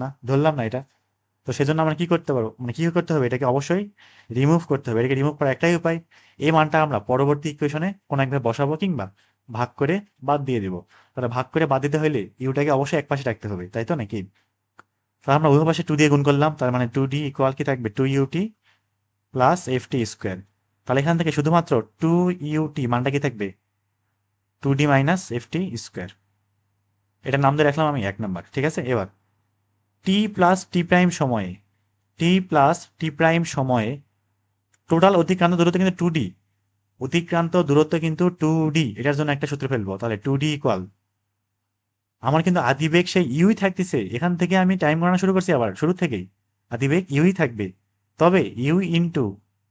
না এটা, তো সেজন্য আমরা কি করতে পারবো, মানে কি করতে হবে, এটাকে অবশ্যই রিমুভ করতে হবে। এটাকে রিমুভ করার একটাই উপায়, এই মানটা আমরা পরবর্তী ইকুয়েশনে কোনো একভাবে বসাবো, কিংবা ভাগ করে বাদ দিয়ে দিব। তাহলে ভাগ করে বাদ দিতে হলে ইউটাকে অবশ্যই এক পাশে রাখতে হবে, তাই তো নাকি। তাহলে আমরা উভয় পাশে টু দিয়ে গুণ করলাম, তার মানে টু ডি ইকুয়াল কি থাকবে, two UT plus F T square. তাহলে এখান থেকে শুধুমাত্র টু ইউটি মানটা কি থাকবে, two D minus F T square. এটার নাম দিয়ে রাখলাম আমি 1 নাম্বার, ঠিক আছে। এবার টি প্লাস টি প্রাইম সময়ে, টোটাল অতিক্রান্ত দূরত্ব কিন্তু টু ডি, অতিক্রান্ত দূরত্ব কিন্তু টু ডি, এটার জন্য একটা সূত্র ফেলবো, তাহলে টু ডি ইকুয়াল আমার কিন্তু আদিবেগ সেই ইউই থাকতেছে, এখান থেকে আমি টাইম গণনা শুরু করছি আবার শুরু থেকেই আদিবেগ ইউই থাকবে। তবে ইউ ইন্টু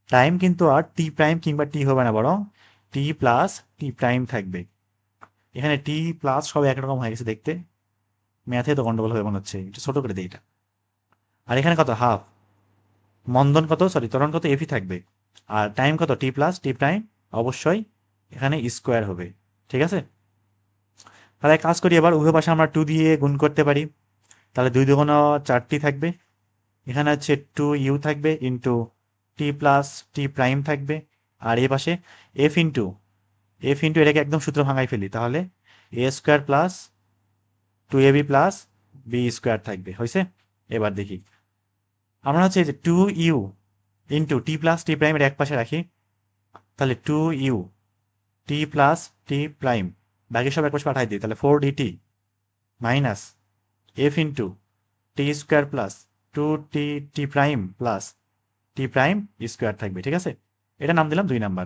টাইম কিন্তু আর টি প্রাইম কিংবা টি হবে না, বরং টি প্লাস টি প্রাইম থাকবে। এখানে টি প্লাস সব একরকম হয়ে গেছে দেখতে, ম্যাথে তো গন্ডগোল হয়ে মনে হচ্ছে, একটু ছোট করে দিই এটা। আর এখানে কত হাফ, মন্দন কত সরি ত্বরণ কত এফই থাকবে, আর টাইম কত টি প্লাস টি প্রাইম, অবশ্যই এখানে স্কোয়ার হবে। ঠিক আছে, তাহলে এক কাজ করি, এবার উভয় পাশে আমরা টু দিয়ে গুণ করতে পারি। তাহলে দুই দুগুণ চারটি থাকবে, এখানে হচ্ছে টু ইউ থাকবে into T plus T prime থাকবে, আর এ পাশে এফ ইন্টু এটাকে একদম সূত্র ভাঙাই ফেলি, তাহলে A square plus two A B plus B square থাকবে। হয়েছে? এবার দেখি, আমরা হচ্ছে যে two U into T plus T প্রাইমের এক পাশে রাখি, তাহলে two U T plus T prime, বাকি সব এক পাশে পাঠাই দিই, তাহলে four DT minus F into T square plus two T T prime plus T prime square থাকবে। ঠিক আছে, এটা নাম দিলাম 2 নাম্বার।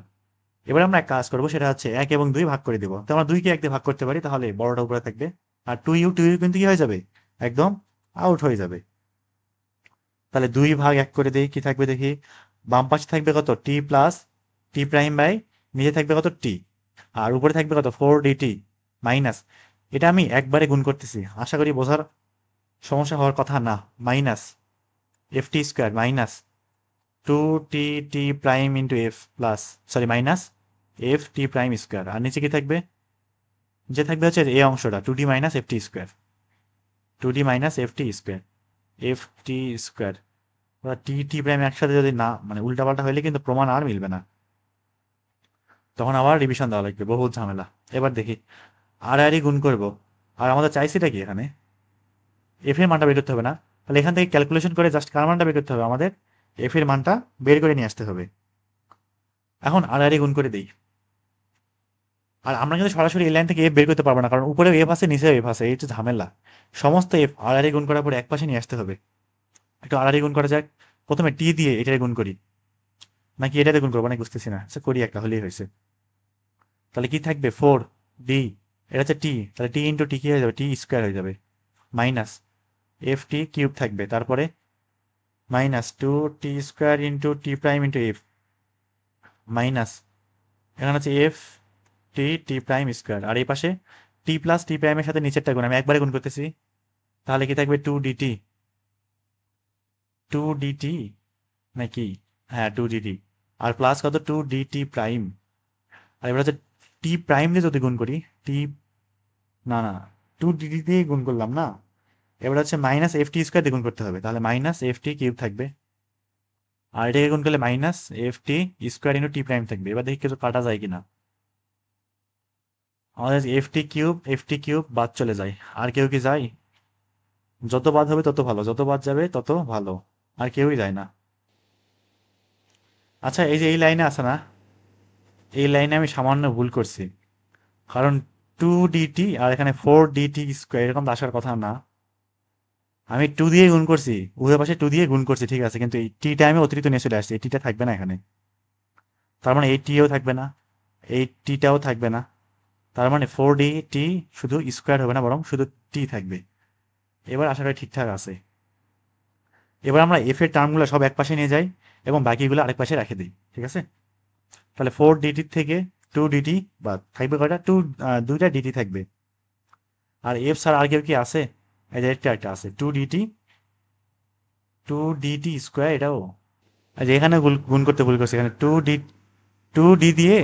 এবার আমরা এক কাজ করবো, সেটা হচ্ছে 1 এবং 2 ভাগ করে দিব। তো আমরা 2কে 1 দিয়ে ভাগ করতে পারি, তাহলে বড়টা উপরে থাকবে, আর টু ইউ কিন্তু কি হয়ে যাবে, একদম আউট হয়ে যাবে। তাহলে 2 ভাগ 1 করে দিই, কি থাকবে দেখি, বাম পাশে থাকবে কত টি প্লাস টি প্রাইম বাই নিচে থাকবে কত টি, আর উপরে থাকবে কত ফোর ডিটি মাইনাস, এটা আমি একবারে গুণ করতেছি, আশা করি বোঝার সমস্যা হওয়ার কথা না, minus F T square minus two T T prime into F plus sorry minus F T prime square, আর নিচে কি থাকবে, যে থাকবে হচ্ছে এই অংশটা two D minus F T square, two D minus F T square, F T square. T T prime একসাথে যদি না মানে উল্টাপাল্টা হইলে কিন্তু প্রমাণ আর মিলবে না, তখন আবার রিভিশন দেওয়া লাগবে, বহুত ঝামেলা। এবার দেখি আর আরই গুণ করব, আর আমাদের চাইছিটা কি এখানে, এফ এর মানটা বের করতে হবে না, তাহলে এখান থেকে ক্যালকুলেশন করে জাস্ট কার মানটা বের করতে হবে, আমাদের এফ এর মানটা বের করে নিয়ে আসতে হবে। এখন আর আরই গুণ করে দিই, আর আমরা কিন্তু সরাসরি এই লাইন থেকে এফ বের করতে পারবো না, কারণ উপরে এফ আছে নিচেও এফ আছে, এই হচ্ছে ঝামেলা। সমস্ত এফ আর আরই গুণ করার পরে এক পাশে নিয়ে আসতে হবে। একটু আর আরই গুণ করা যাক, প্রথমে টি দিয়ে এটারে গুণ করি, নাকি এটাতে গুণ করবো, নাকি বুঝতেছি না, আচ্ছা করি একটা হলেই হয়েছে। তাহলে কি থাকবে ফোর ডি, এটা হচ্ছে টি, তাহলে টি ইন্টু টি কি হয়ে যাবে, টি স্কোয়ার হয়ে যাবে, মাইনাস এফ টি কিউব থাকবে, তারপরে মাইনাস টু টি square into T prime into F minus, এখানে হচ্ছে F T T prime square, আর এই পাশে টি প্লাস টি প্রাইমের সাথে নিচেরটা গুণ আমি একবারে গুণ করতেছি, তাহলে কি থাকবে টু ডিটি নাকি, হ্যাঁ টু ডিটি, আর প্লাস কত টু ডিটি প্রাইম, আর এবার হচ্ছে টি প্রাইম দিয়ে যদি গুণ করি টি, না না টু ডিটি দিয়ে গুণ করলাম না, এবার হচ্ছে মাইনাস এফ টি স্কোয়ার দিয়ে গুণ করতে হবে, তাহলে মাইনাস এফ টি কিউব থাকবে, আর এটাকে গুণ করলে minus F T square into T prime থাকবে। এবার দেখি কিছু কাটা যায় কিনা, আমাদের এফ টি কিউব বাদ চলে যায়, আর কেউ কি যায়, যত বাদ হবে তত ভালো, যত বাদ যাবে তত ভালো, আর কেউই যায় না। আচ্ছা এই যে এই লাইনে আছে না, এই লাইনে আমি সামান্য ভুল করছি, কারণ টু ডিটি আর এখানে ফোর ডিটি স্কোয়ার এরকম তো আসার কথা না, আমি টু দিয়ে গুণ করছি, উভয় পাশে টু দিয়ে গুণ করছি ঠিক আছে, কিন্তু এই টিটা আমি অতিরিক্ত নিয়ে চলে আসছি, এই টিটা থাকবে না এখানে, তার মানে এই টিও থাকবে না, এই টিটাও থাকবে না, তার মানে ফোর ডি টি শুধু স্কোয়ার হবে না, বরং শুধু টি থাকবে। এবার আশা করি ঠিকঠাক আছে। এবার আমরা এফ এর টার্মগুলো সব এক পাশে নিয়ে যাই এবং বাকিগুলো আরেক পাশে রেখে দিই, ঠিক আছে। তাহলে ফোর ডিটির থেকে টু ডিটি বা থাকবে কয়টা, দুইটা ডিটি থাকবে, আর এফ ছাড়া আর কেউ কি আছে, এই যে একটা আছে টু ডিটি স্কোয়ার, এটাও এই যে এখানে গুণ করতে ভুল করছি, এখানে টু ডি দিয়ে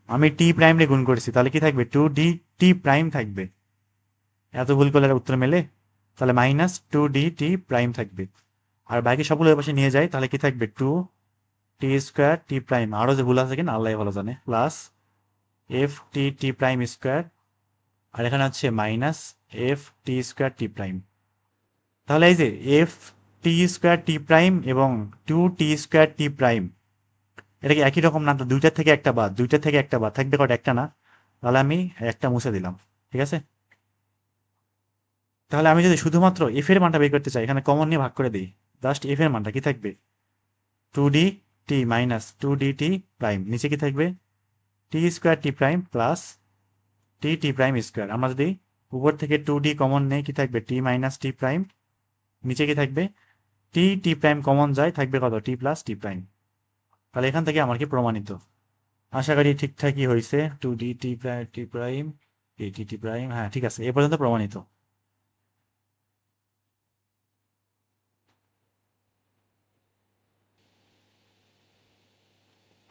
আমি টি প্রাইম রে গুণ করেছি, তাহলে কি থাকবে টু ডি টি প্রাইম থাকবে, এত ভুল করলে আর উত্তর মেলে, তাহলে minus two D T prime থাকবে, আর বাকি সবগুলো পাশে নিয়ে যাই, তাহলে কি থাকবে টু টি স্কোয়ার টি প্রাইম, আরও যে ভুল আছে কিনা আল্লাহ ভালো জানে, প্লাস এফ টি টি প্রাইম স্কোয়ার, আর এখানে হচ্ছে minus F T square T prime. তাহলে এই যে F T square T prime এবং টু টি স্কোয়ার টি প্রাইম, এটা কি একই রকম না, তো দুইটা থেকে একটা বাদ থাকবে কটা, একটা না, তাহলে আমি একটা মুছে দিলাম, ঠিক আছে। তাহলে আমি যদি শুধুমাত্র এফ এর মানটা বের করতে চাই, এখানে কমন নিয়ে ভাগ করে দিই, জাস্ট এফ এর মানটা কি থাকবে, two D T minus two D T prime, নিচে কি থাকবে T square T prime plus T T prime square. আমরা যদি উপর থেকে 2d কমন নেই, কি থাকবে টি মাইনাস টি প্রাইম, নিচে কি থাকবে টি, টি প্রাইম কমন যায়, থাকবে কত টি প্লাস টি প্রাইম। তাহলে এখান থেকে আমার কি প্রমাণিত, আশা করি ঠিকঠাকই হয়েছে। 2d টি প্রাইম টি প্রাইম টি টি টি প্রাইম, হ্যাঁ ঠিক আছে, এ পর্যন্ত প্রমাণিত।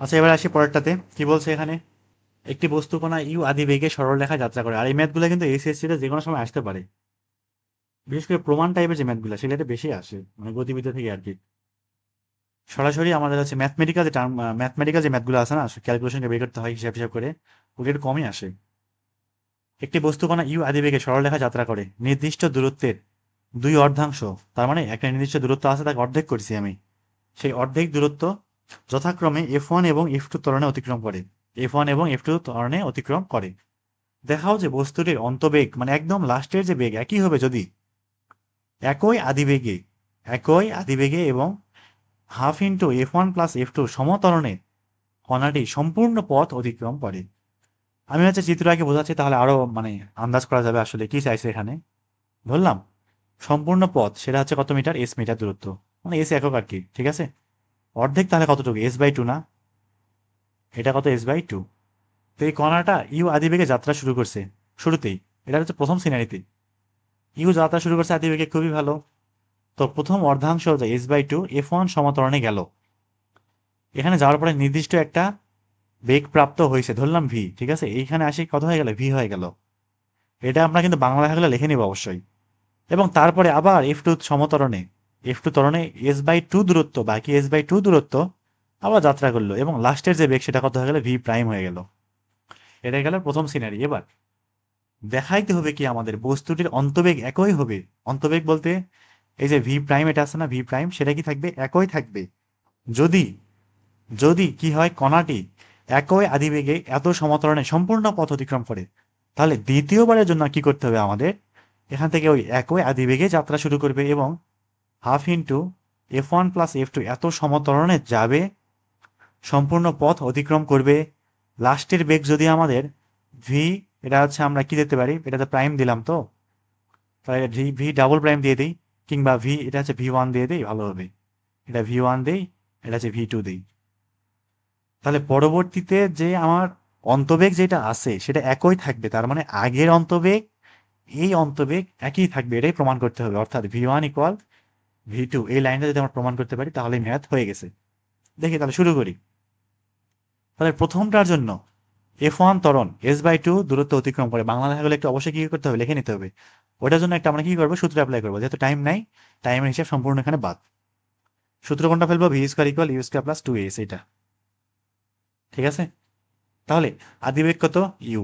আচ্ছা এবার আসি পরেরটাতে, কি বলছে এখানে, একটি বস্তু কণা ইউ আদি বেগে সরলরেখায় যাত্রা করে। আর এই ম্যাথগুলো কিন্তু এইচএসসি তে যে কোনো সময় আসতে পারে, বিশেষ করে প্রমাণ টাইপের যে ম্যাথগুলো সেগুলোতে বেশি আসে, মানে গতিবিদ্যা থেকে আর কি। সরাসরি আমাদের হচ্ছে ম্যাথমেটিক্যাল যে টার্ম, ম্যাথমেটিক্যাল যে ম্যাথগুলো আছে না, ক্যালকুলেশনকে বের করতে হয় হিসাব হিসাব করে, ওগুলো একটু কমই আসে। একটি বস্তু কণা ইউ আদি বেগে সরলরেখা যাত্রা করে নির্দিষ্ট দূরত্বের দুই অর্ধাংশ, তার মানে একটা নির্দিষ্ট দূরত্ব আছে, তাকে অর্ধেক করছি আমি, সেই অর্ধেক দূরত্ব যথাক্রমে F1 এবং F2 ত্বরণে অতিক্রম করে, F1 এবং F2 ত্বরণে অতিক্রম করে। দেখাও যে বস্তুটির অন্তবেগ মানে একদম লাস্টের যে বেগ একই হবে যদি একই আদিবেগে এবং half into F1 plus F2 সমত্বরণে কণাটি সম্পূর্ণ পথ অতিক্রম করে। আমি হচ্ছে চিত্র আগে বোঝাচ্ছি, তাহলে আরো মানে আন্দাজ করা যাবে আসলে কি চাইছে এখানে। ধরলাম সম্পূর্ণ পথ সেটা হচ্ছে কত মিটার, এস মিটার দূরত্ব, মানে এস একক আর কি, ঠিক আছে। অর্ধেক তাহলে কতটুকু, S/2 না, এটা কত S/2। তো এই কণাটা ইউ আদিবেগে যাত্রা শুরু করছে শুরুতেই, এটা হচ্ছে প্রথম সিনারিতে ইউ যাত্রা শুরু করছে আদিবেগে, খুবই ভালো। তো প্রথম অর্ধাংশ যে S/2 F1 সমত্বরণে গেল, এখানে যাওয়ার পরে নির্দিষ্ট একটা বেগ প্রাপ্ত হয়েছে, ধরলাম ভি, ঠিক আছে। এইখানে আসি কত হয়ে গেল, ভি হয়ে গেল। এটা আমরা কিন্তু বাংলা লেখাগুলো লিখে নিব অবশ্যই। এবং তারপরে আবার F2 সমত্বরণে, F2 ত্বরণে S/2 দূরত্ব, বাকি S/2 দূরত্ব আবার যাত্রা করলো, এবং লাস্টের যে বেগ সেটা কত হয়ে গেল, ভি প্রাইম হয়ে গেল। এটা গেল প্রথম সিনারি। এবার দেখাইতে হবে কি আমাদের বস্তুটির অন্তবেগ একই হবে। অন্তবেগ বলতে এই যে ভি প্রাইম এটা আছে না, ভি প্রাইম সেটা কি থাকবে, একই থাকবে যদি যদি কি হয় কণাটি একই আদিবেগে এত সমত্বরণে সম্পূর্ণ পথ অতিক্রম করে। তাহলে দ্বিতীয়বারের জন্য কি করতে হবে আমাদের, এখান থেকে ওই একই আদিবেগে যাত্রা শুরু করবে এবং half into F1 plus F2 এত সমত্বরণে যাবে, সম্পূর্ণ পথ অতিক্রম করবে। লাস্টের বেগ যদি আমাদের ভি, এটা হচ্ছে আমরা কি দিতে পারি, এটাতে প্রাইম দিলাম তো, তাহলে ভি ভি ডাবল প্রাইম দিয়ে দিই, কিংবা ভি এটা হচ্ছে V1 দিয়ে দিই, ভালো হবে। এটা V1 দেই, এটা হচ্ছে V2 দিই। তাহলে পরবর্তীতে যে আমার অন্তবেগ যেটা আছে সেটা একই থাকবে, তার মানে আগের অন্তবেগ এই অন্তবেগ একই থাকবে, এটাই প্রমাণ করতে হবে। অর্থাৎ V1 ইকুয়াল V2, এই লাইনটা যদি আমরা প্রমাণ করতে পারি তাহলে ম্যাথ হয়ে গেছে। দেখি তাহলে শুরু করি। তাহলে প্রথমটার জন্য F1 ত্বরণ S/2 দূরত্ব অতিক্রম করে, বাংলা লেখাগুলো একটু অবশ্যই কি করতে হবে, লিখে নিতে হবে। ওটার জন্য একটা আমরা কি করবো, সূত্র অ্যাপ্লাই করবো, যেহেতু টাইম নাই, টাইমের হিসাব সম্পূর্ণ এখানে বাদ। সূত্র কোনটা ফেলবো, V² equal U² plus 2AS, এটা ঠিক আছে। তাহলে আদিবেগ কত ইউ,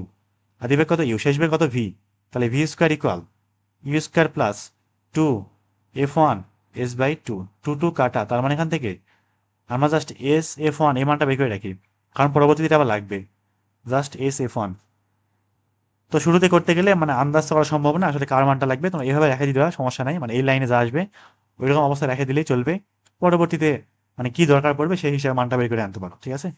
আদিবেগ কত ইউ, শেষ বেগ কত ভি, তাহলে V² equal U² plus 2 F1 S/2, 2 কাটা, তার মানে এখান থেকে আমরা জাস্ট S/F1 এই মানটা বের করে রাখি, কারণ পরবর্তীতে আবার লাগবে, জাস্ট S/F1। তো শুরুতে করতে গেলে মানে আন্দাজ করা সম্ভব না আসলে কার মানটা লাগবে, তোমরা এইভাবে রেখে দিতে সমস্যা নাই, মানে এই লাইনে যা আসবে ওইরকম অবস্থা রেখে দিলেই চলবে। পরবর্তীতে মানে কি দরকার পড়বে সেই হিসাবে মানটা বের করে আনতে পারো, ঠিক আছে।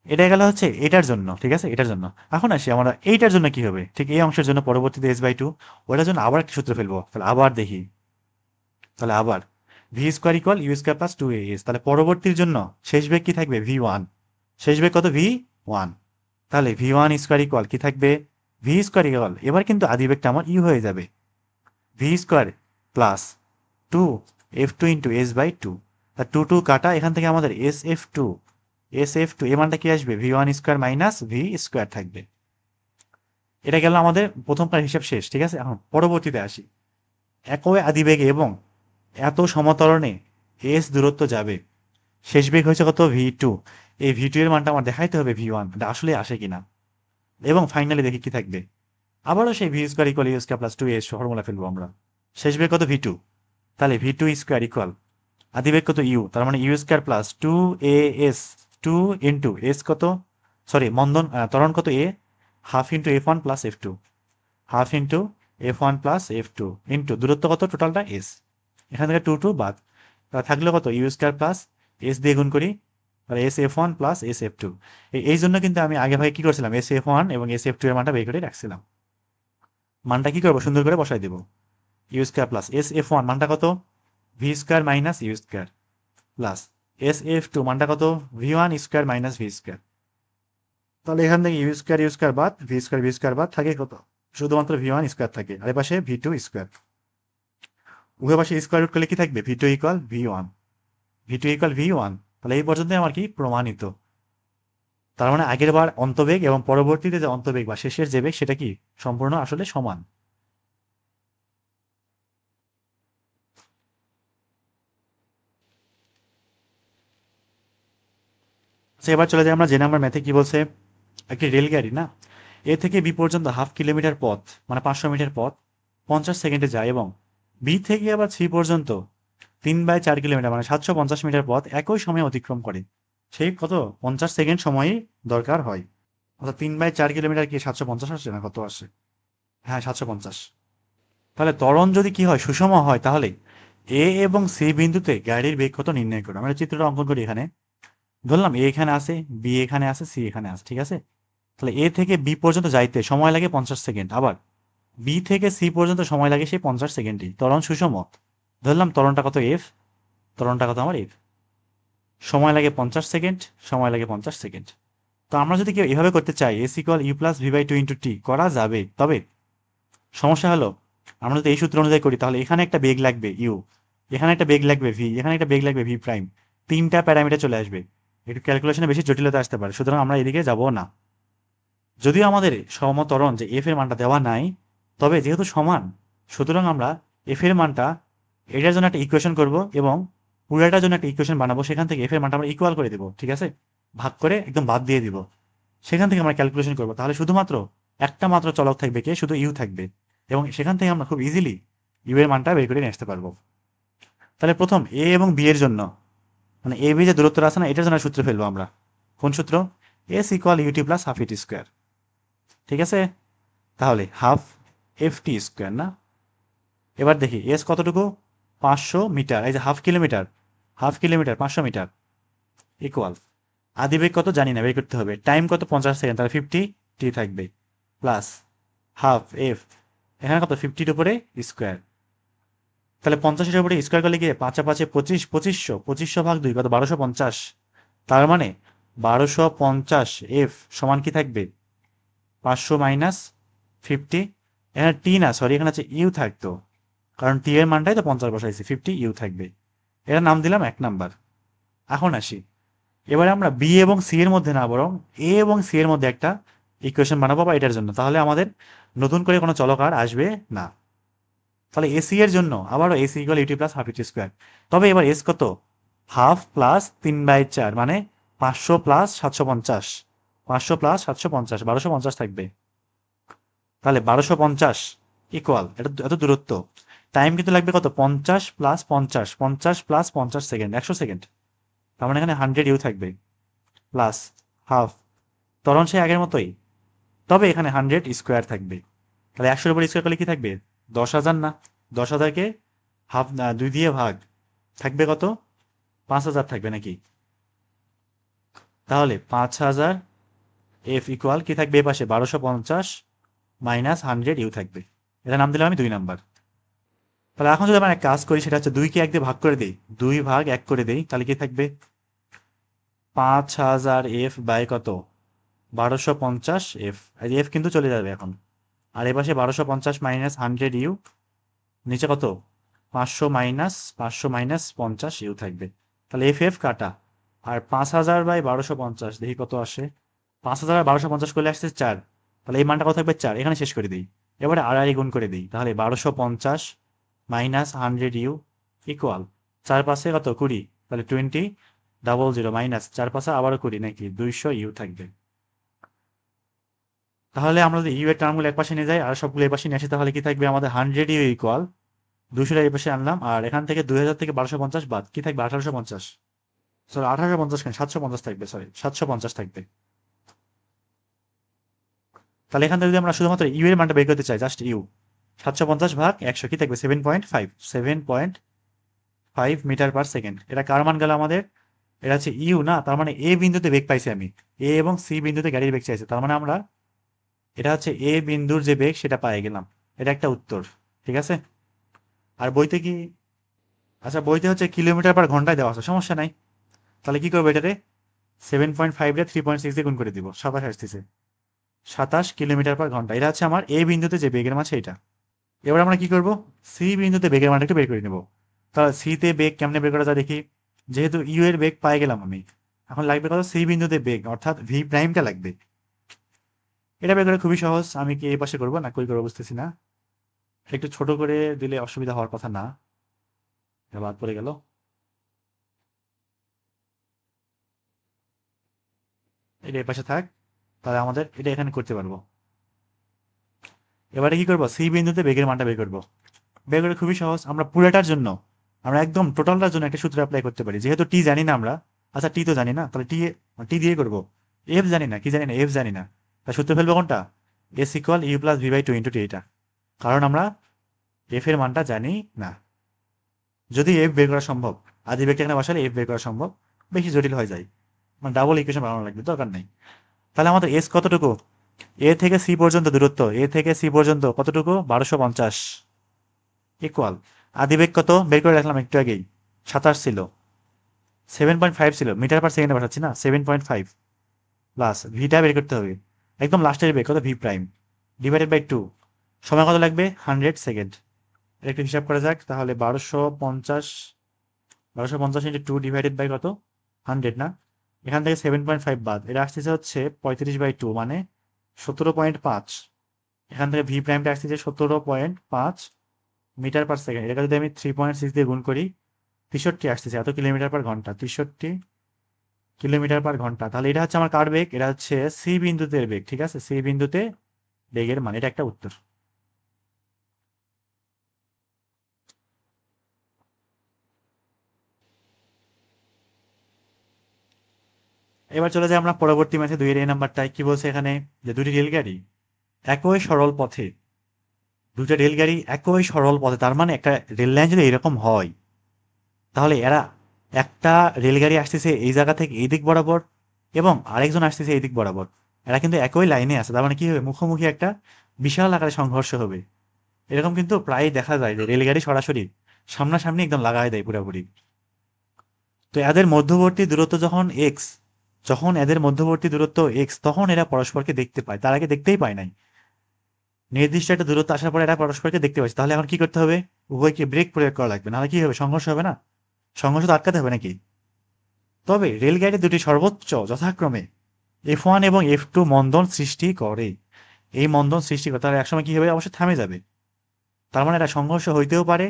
এটা গেল হচ্ছে এটার জন্য, ঠিক আছে, এটার জন্য। এখন আসি আমরা এইটার জন্য কি হবে, ঠিক এই অংশের জন্য পরবর্তীতে S/2, ওটার জন্য আবার একটা সূত্র ফেলবো, তাহলে আবার দেখি, তাহলে আবার V² equal U² plus 2AS, তাহলে পরবর্তীর জন্য শেষ বেগ কি থাকবে, V1, শেষ বেগ কত, V1, তাহলে V1² ইকুয়াল কি থাকবে, V² ইকুয়াল, এবার কিন্তু আদিবেগটা আমার ইউ হয়ে যাবে, V² plus 2F2 into S/2, তা 2 কাটা, এখান থেকে আমাদের SF2 এর মানটা কি আসবে, V1² মাইনাস V² থাকবে। এটা গেল আমাদের প্রথমকার হিসাব শেষ, ঠিক আছে। এখন পরবর্তীতে আসি, একই আদিবেগে এবং এত সমতরণে এস দূরত্ব যাবে, শেষ বেগ হয়েছে কত, V2, এই V2 এর মানটা আমার দেখাইতে হবে V1, এটা আসলে আসে কিনা। এবং ফাইনালি দেখি কি থাকবে, আবারও সেই V² equal U² plus 2AS formula ফেলবো আমরা, শেষ বেগ কত, V2, তাহলে V2² ইকুয়াল আদিবেগ কত ইউ, তার মানে U² plus 2AS, 2 into S কত, সরি ত্বরণ কত A, half into F1 plus F2, half into F1 plus F2 into দূরত্ব কত টোটালটা এস, এখান থেকে 2 বাদ, তাহলে থাকলে কত U² প্লাস এস দিয়ে গুণ করি, তাহলে SF1 প্লাস SF2। এই জন্য কিন্তু আমি আগে ভাগে কি করছিলাম, SF1 এবং SF2 এর মানটা বের করে রাখছিলাম। মানটা কি করবো, সুন্দর করে বসাই দেব। U square plus s f one মানটা কত, v square minus u square plus s f two মানটা কত, v one square minus V square. তাহলে এখান থেকে ইউ স্কোয়ার বাদ ভি স্কোয়ার বাদ থাকে কত, শুধুমাত্র ভি ওয়ান স্কোয়ার থাকে, আর এপাশে ভি টু স্কোয়ার। উভয় পাশে স্কোয়ার রুট করলে কি থাকবে, V two equal V one, V two equal V one. তাহলে এই পর্যন্ত আমার কি প্রমাণিত। তার মানে আগের বার অন্তবেগ এবং পরবর্তীতে যে অন্তবেগ বা শেষের যে বেগ সেটা কি সম্পূর্ণ আসলে সমান। আচ্ছা এবার চলে যাই আমরা, জেনে আমার ম্যাথে কি বলছে। একটি রেলগাড়ি না, এ থেকে বি পর্যন্ত 1/2 কিলোমিটার পথ মানে 500 মিটার পথ 50 সেকেন্ডে যায়, এবং বি থেকে আবার সি পর্যন্ত 3/4 কিলোমিটার মানে 750 মিটার পথ একই সময়ে অতিক্রম করে। সেই কত 50 সেকেন্ড সময়ই দরকার হয়। অর্থাৎ 3/4 কিলোমিটার কি 750 আসছে না কত আসে, হ্যাঁ 750। তাহলে ত্বরণ যদি কি হয়, সুষম হয়, তাহলে এ এবং সি বিন্দুতে গাড়ির বেগ কত নির্ণয় করো। আমরা চিত্রটা অঙ্কন করি। এখানে ধরলাম এ এখানে আছে, বি এখানে আছে, সি এখানে আছে, ঠিক আছে। তাহলে এ থেকে বি পর্যন্ত যাইতে সময় লাগে 50 সেকেন্ড, আবার বি থেকে সি পর্যন্ত সময় লাগে সেই 50 সেকেন্ডই। ত্বরণ সুষম। ধরলাম ত্বরণটা কত এফ, ত্বরণটা কত আমার এফ, সময় লাগে 50 সেকেন্ড, সময় লাগে 50 সেকেন্ড। তো আমরা যদি কেউ এভাবে করতে চাই, s equal you plus V by two into t করা যাবে, তবে সমস্যা হলো আমরা যদি এই সূত্র অনুযায়ী করি তাহলে এখানে একটা বেগ লাগবে ইউ, এখানে একটা বেগ লাগবে ভি, এখানে একটা বেগ লাগবে ভি প্রাইম, তিনটা প্যারামিটার চলে আসবে। একটু ক্যালকুলেশনে বেশি জটিলতা আসতে পারে, সুতরাং আমরা এদিকে যাব না। যদিও আমাদের সমত্বরণ যে এফ এর মানটা দেওয়া নাই, তবে যেহেতু সমান, সুতরাং আমরা এফ এর মানটা এটার জন্য একটা ইকুয়েশন করব এবং পুরোটার জন্য একটা ইকুয়েশন বানাবো। সেখান থেকে এফ এর মানটা আমরা ইকুয়াল করে দিব, ঠিক আছে, ভাগ করে একদম বাদ দিয়ে দিব। সেখান থেকে আমরা ক্যালকুলেশন করবো, তাহলে শুধুমাত্র একটা মাত্র চলক থাকবে, কে, শুধু ইউ থাকবে, এবং সেখান থেকে আমরা খুব ইজিলি ইউ এর মানটা বের করে নিয়ে আসতে পারবো। তাহলে প্রথম এ এবং বি এর জন্য, মানে এ বি যে দূরত্বটা আছে না, এটার জন্য সূত্র ফেলবো আমরা। কোন সূত্র, s equal UT plus half ইটি স্কোয়ার, ঠিক আছে। তাহলে হাফ এফ টি স্কোয়ার না। এবার দেখি এস কতটুকু, 500 মিটার, এই যে half kilometre, half kilometre 500 metre equal আদিবেগ কত জানি না, বের করতে হবে। টাইম কত, 50 সেকেন্ড, তাহলে 50 টি থাকবে প্লাস হাফ এফ, এখানে কত 50-র উপরে স্কোয়ার। তাহলে 50-এর উপরে স্কোয়ার করলে গিয়ে 5 5 25, 2500 ভাগ 2 কত 1250। তার মানে 1250 এফ সমান কি থাকবে, 500 মাইনাস 50, এখানে টি না সরি এখানে আছে ইউ থাকতো, কারণ টি এর মানটাই তো 50 বসাইছি, 50 ইউ থাকবে। এর নাম দিলাম 1 নাম্বার। এখন আসি, এবারে আমরা বি এবং সি এর মধ্যে না, বরং এ এবং সি এর মধ্যে একটা ইকুয়েশন বানাবো বা এটার জন্য, তাহলে আমাদের নতুন করে কোনো চলক আর আসবে না। তাহলে এসি এর জন্য আবারও AC equal UT plus half ইটি স্কোয়ার। তবে এবার এস কত, হাফ প্লাস 3/4 মানে 500 প্লাস 750, 500 প্লাস 750 1250 থাকবে। তাহলে 1250 ইকুয়াল এটা এত দূরত্ব, টাইম কিন্তু লাগবে কত 50 প্লাস 50, 50 প্লাস 50 সেকেন্ড, 100 সেকেন্ড। তার মানে এখানে 100 ইউ থাকবে প্লাস হাফ, ত্বরণ সে আগের মতোই, তবে এখানে 100 স্কোয়ার থাকবে। তাহলে 100-এর উপর স্কোয়ার করলে কি থাকবে, 10,000 না, 10,000-কে হাফ 2 দিয়ে ভাগ, থাকবে কত 5,000 থাকবে নাকি। তাহলে 5,000 এফ ইকুয়াল কি থাকবে, এ পাশে 1250 মাইনাস 100 ইউ থাকবে। এটা নাম দিলাম আমি 2 নাম্বার। তাহলে এখন যদি আমরা এক কাজ করি, সেটা হচ্ছে 2-কে 1 দিয়ে ভাগ করে দিই, 2 ভাগ 1 করে দিই, তাহলে কি থাকবে 5,000 এফ বাই কত 1250 এফ, এফ কিন্তু চলে যাবে এখন, আর এ পাশে 1250 মাইনাস 100 ইউ, নিচে কত 500 মাইনাস 50 ইউ থাকবে। তাহলে এফ এফ কাটা, আর 5,000 বাই 1250 দেখি কত আসে, 5,000 আর 1250 করলে আসছে 4, তাহলে এই মানটা কত থাকবে 4, এখানে শেষ করে দিই। এবারে আড়াই গুণ করে দিই, তাহলে 1250 মাইনাস 100 ইউ ইকুয়াল 4 পাশে কত 20, তাহলে 20 মাইনাস 4 পাশে আবারও 20 নাকি 200 ইউ থাকবে। তাহলে আমরা যদি ইউ এর টার্মগুলো এক পাশে নিয়ে যাই আর সবগুলো এই পাশে নিয়ে আসি, তাহলে কি থাকবে আমাদের 100 ইউ ইকুয়াল 200 এই পাশে আনলাম, আর এখান থেকে 2000 থেকে 1250 বাদ কি থাকবে 1850, সরি 1850 কেন 750 থাকবে, সরি 750 থাকবে। তাহলে এখান থেকে যদি আমরা শুধুমাত্র ইউ এর মানটা বের করতে চাই, জাস্ট ইউ, 750 ভাগ 100 কি থাকবে 7.5 মিটার পার সেকেন্ড। এটা কার মান গেল আমাদের, এটা হচ্ছে ইউ না, তার মানে এ বিন্দুতে বেগ পাইছি আমি, এ এবং সি বিন্দুতে গাড়ির বেগ চাইছে, তার মানে আমরা এটা হচ্ছে এ বিন্দুর যে বেগ সেটা পাই গেলাম। এটা একটা উত্তর, ঠিক আছে। আর বইতে কি, আচ্ছা বইতে হচ্ছে কিলোমিটার পার ঘন্টায় দেওয়া আছে, সমস্যা নাই। তাহলে কি করবো এটারে 7.5 রে 3.6 দিয়ে গুণ করে দিব, 27 আসতেছে, 27 কিলোমিটার পার ঘন্টা। এটা হচ্ছে আমার এ বিন্দুতে যে বেগের মান সেইটা। এবার আমরা কি করব, সি বিন্দুতে বেগের মানটা একটু বের করে নেব। তাহলে সিতে বেগ কেমনে বের করা যায় দেখি। যেহেতু ইউ এর বেগ পাই গেলাম আমি, এখন লাগবে কত, সি বিন্দুতে বেগ অর্থাৎ ভি প্রাইমটা লাগবে। এটা বের করে খুবই সহজ। আমি কি এই পাশে করবো না কই করবো বুঝতেছি না, একটু ছোট করে দিলে অসুবিধা হওয়ার কথা না। এটা বাদ পড়ে গেল, এটা এই পাশে থাক। তাহলে আমাদের এটা এখানে করতে পারবো। এবারে কি করবো, সি বিন্দুতে বেগের মানটা বের করবো। বের করে খুবই সহজ, আমরা পুরোটার জন্য, আমরা একদম টোটালটার জন্য একটা সূত্র অ্যাপ্লাই করতে পারি। যেহেতু টি জানি না আমরা, আচ্ছা টি তো জানি না, তাহলে টি, টি দিয়ে করবো। এফ জানি না, কি জানি না, এফ জানি না, তা সূত্র ফেলবো কোনটা, s equal you plus V by two into টি, এটা। কারণ আমরা এফ এর মানটা জানি না। যদি এফ বের করা সম্ভব, আদি ব্যক্তি এখানে বসালে এফ বের করা সম্ভব, বেশি জটিল হয়ে যায়, মানে ডাবল ইকুয়েশন বানানো লাগবে, দরকার নেই। তাহলে আমাদের এস কতটুকু, এ থেকে সি পর্যন্ত দূরত্ব, এ থেকে সি পর্যন্ত কতটুকু, 1250 ইকুয়াল, আদিবেগ কত বের করে রাখলাম একটু আগেই, 27 ছিল, 7.5 ছিল, মিটার পার সেকেন্ডে পাঠাচ্ছি না, 7.5 প্লাস ভিটা বের করতে হবে, একদম লাস্টের বেগ কত, ভি প্রাইম ডিভাইডেড বাই 2, সময় কত লাগবে, 100 সেকেন্ড। একটু হিসাব করা যাক, তাহলে 1250 ইন্টু 2 ডিভাইডেড বাই কত, 100 না, এখান থেকে 7.5 বাদ, এটা আসতেছে হচ্ছে 35/2, মানে 17.5। এখান থেকে ভি প্রাইমটা আসতেছে 17.5 মিটার পার সেকেন্ড। এটাকে যদি আমি 3.6 দিয়ে গুণ করি, 63 আসতেছে, এত কিলোমিটার পার ঘন্টা, 63 কিলোমিটার পার ঘন্টা। তাহলে এটা হচ্ছে আমার কার বেগ, এটা হচ্ছে সি বিন্দুতে বেগ, ঠিক আছে, সি বিন্দুতে বেগের মান, এটা একটা উত্তর। এবার চলে যাই আমরা পরবর্তী ম্যাচে 2 এর এই নাম্বারটায়, কি বলছে এখানে, যে দুটি রেলগাড়ি একই সরল পথে, দুটো রেলগাড়ি একই সরল পথে, তার মানে একটা রেল লাইন যদি এরকম হয়, তাহলে এরা, একটা রেলগাড়ি আসতেছে এই জায়গা থেকে এই দিক বরাবর, এবং আরেকজন আসতেছে এই দিক বরাবর, এরা কিন্তু একই লাইনে আছে, তার মানে কি হবে, মুখোমুখি একটা বিশাল আকারে সংঘর্ষ হবে। এরকম কিন্তু প্রায় দেখা যায় যে রেলগাড়ি সরাসরি সামনাসামনি একদম লাগাই দেয় পুরোপুরি। তো এদের মধ্যবর্তী দূরত্ব যখন এক্স, যখন এদের মধ্যবর্তী দূরত্ব এক্স, তখন এরা পরস্পরকে দেখতে পায়, তার আগে দেখতেই পায় নাই। নির্দিষ্ট একটা দূরত্ব আসার পরে এরা পরস্পরকে দেখতে পাচ্ছে, তাহলে এখন কি করতে হবে, উভয়কে ব্রেক প্রয়োগ করা লাগবে, নাহলে কি হবে, সংঘর্ষ হবে না, সংঘর্ষ তো আটকাতে হবে নাকি। তবে রেলগাড়ি দুটি সর্বোচ্চ যথাক্রমে F1 এবং F2 মন্দন সৃষ্টি করে। এই মন্দন সৃষ্টি করে, তাহলে একসময় কি হবে, অবশ্যই থামে যাবে। তার মানে এটা সংঘর্ষ হইতেও পারে,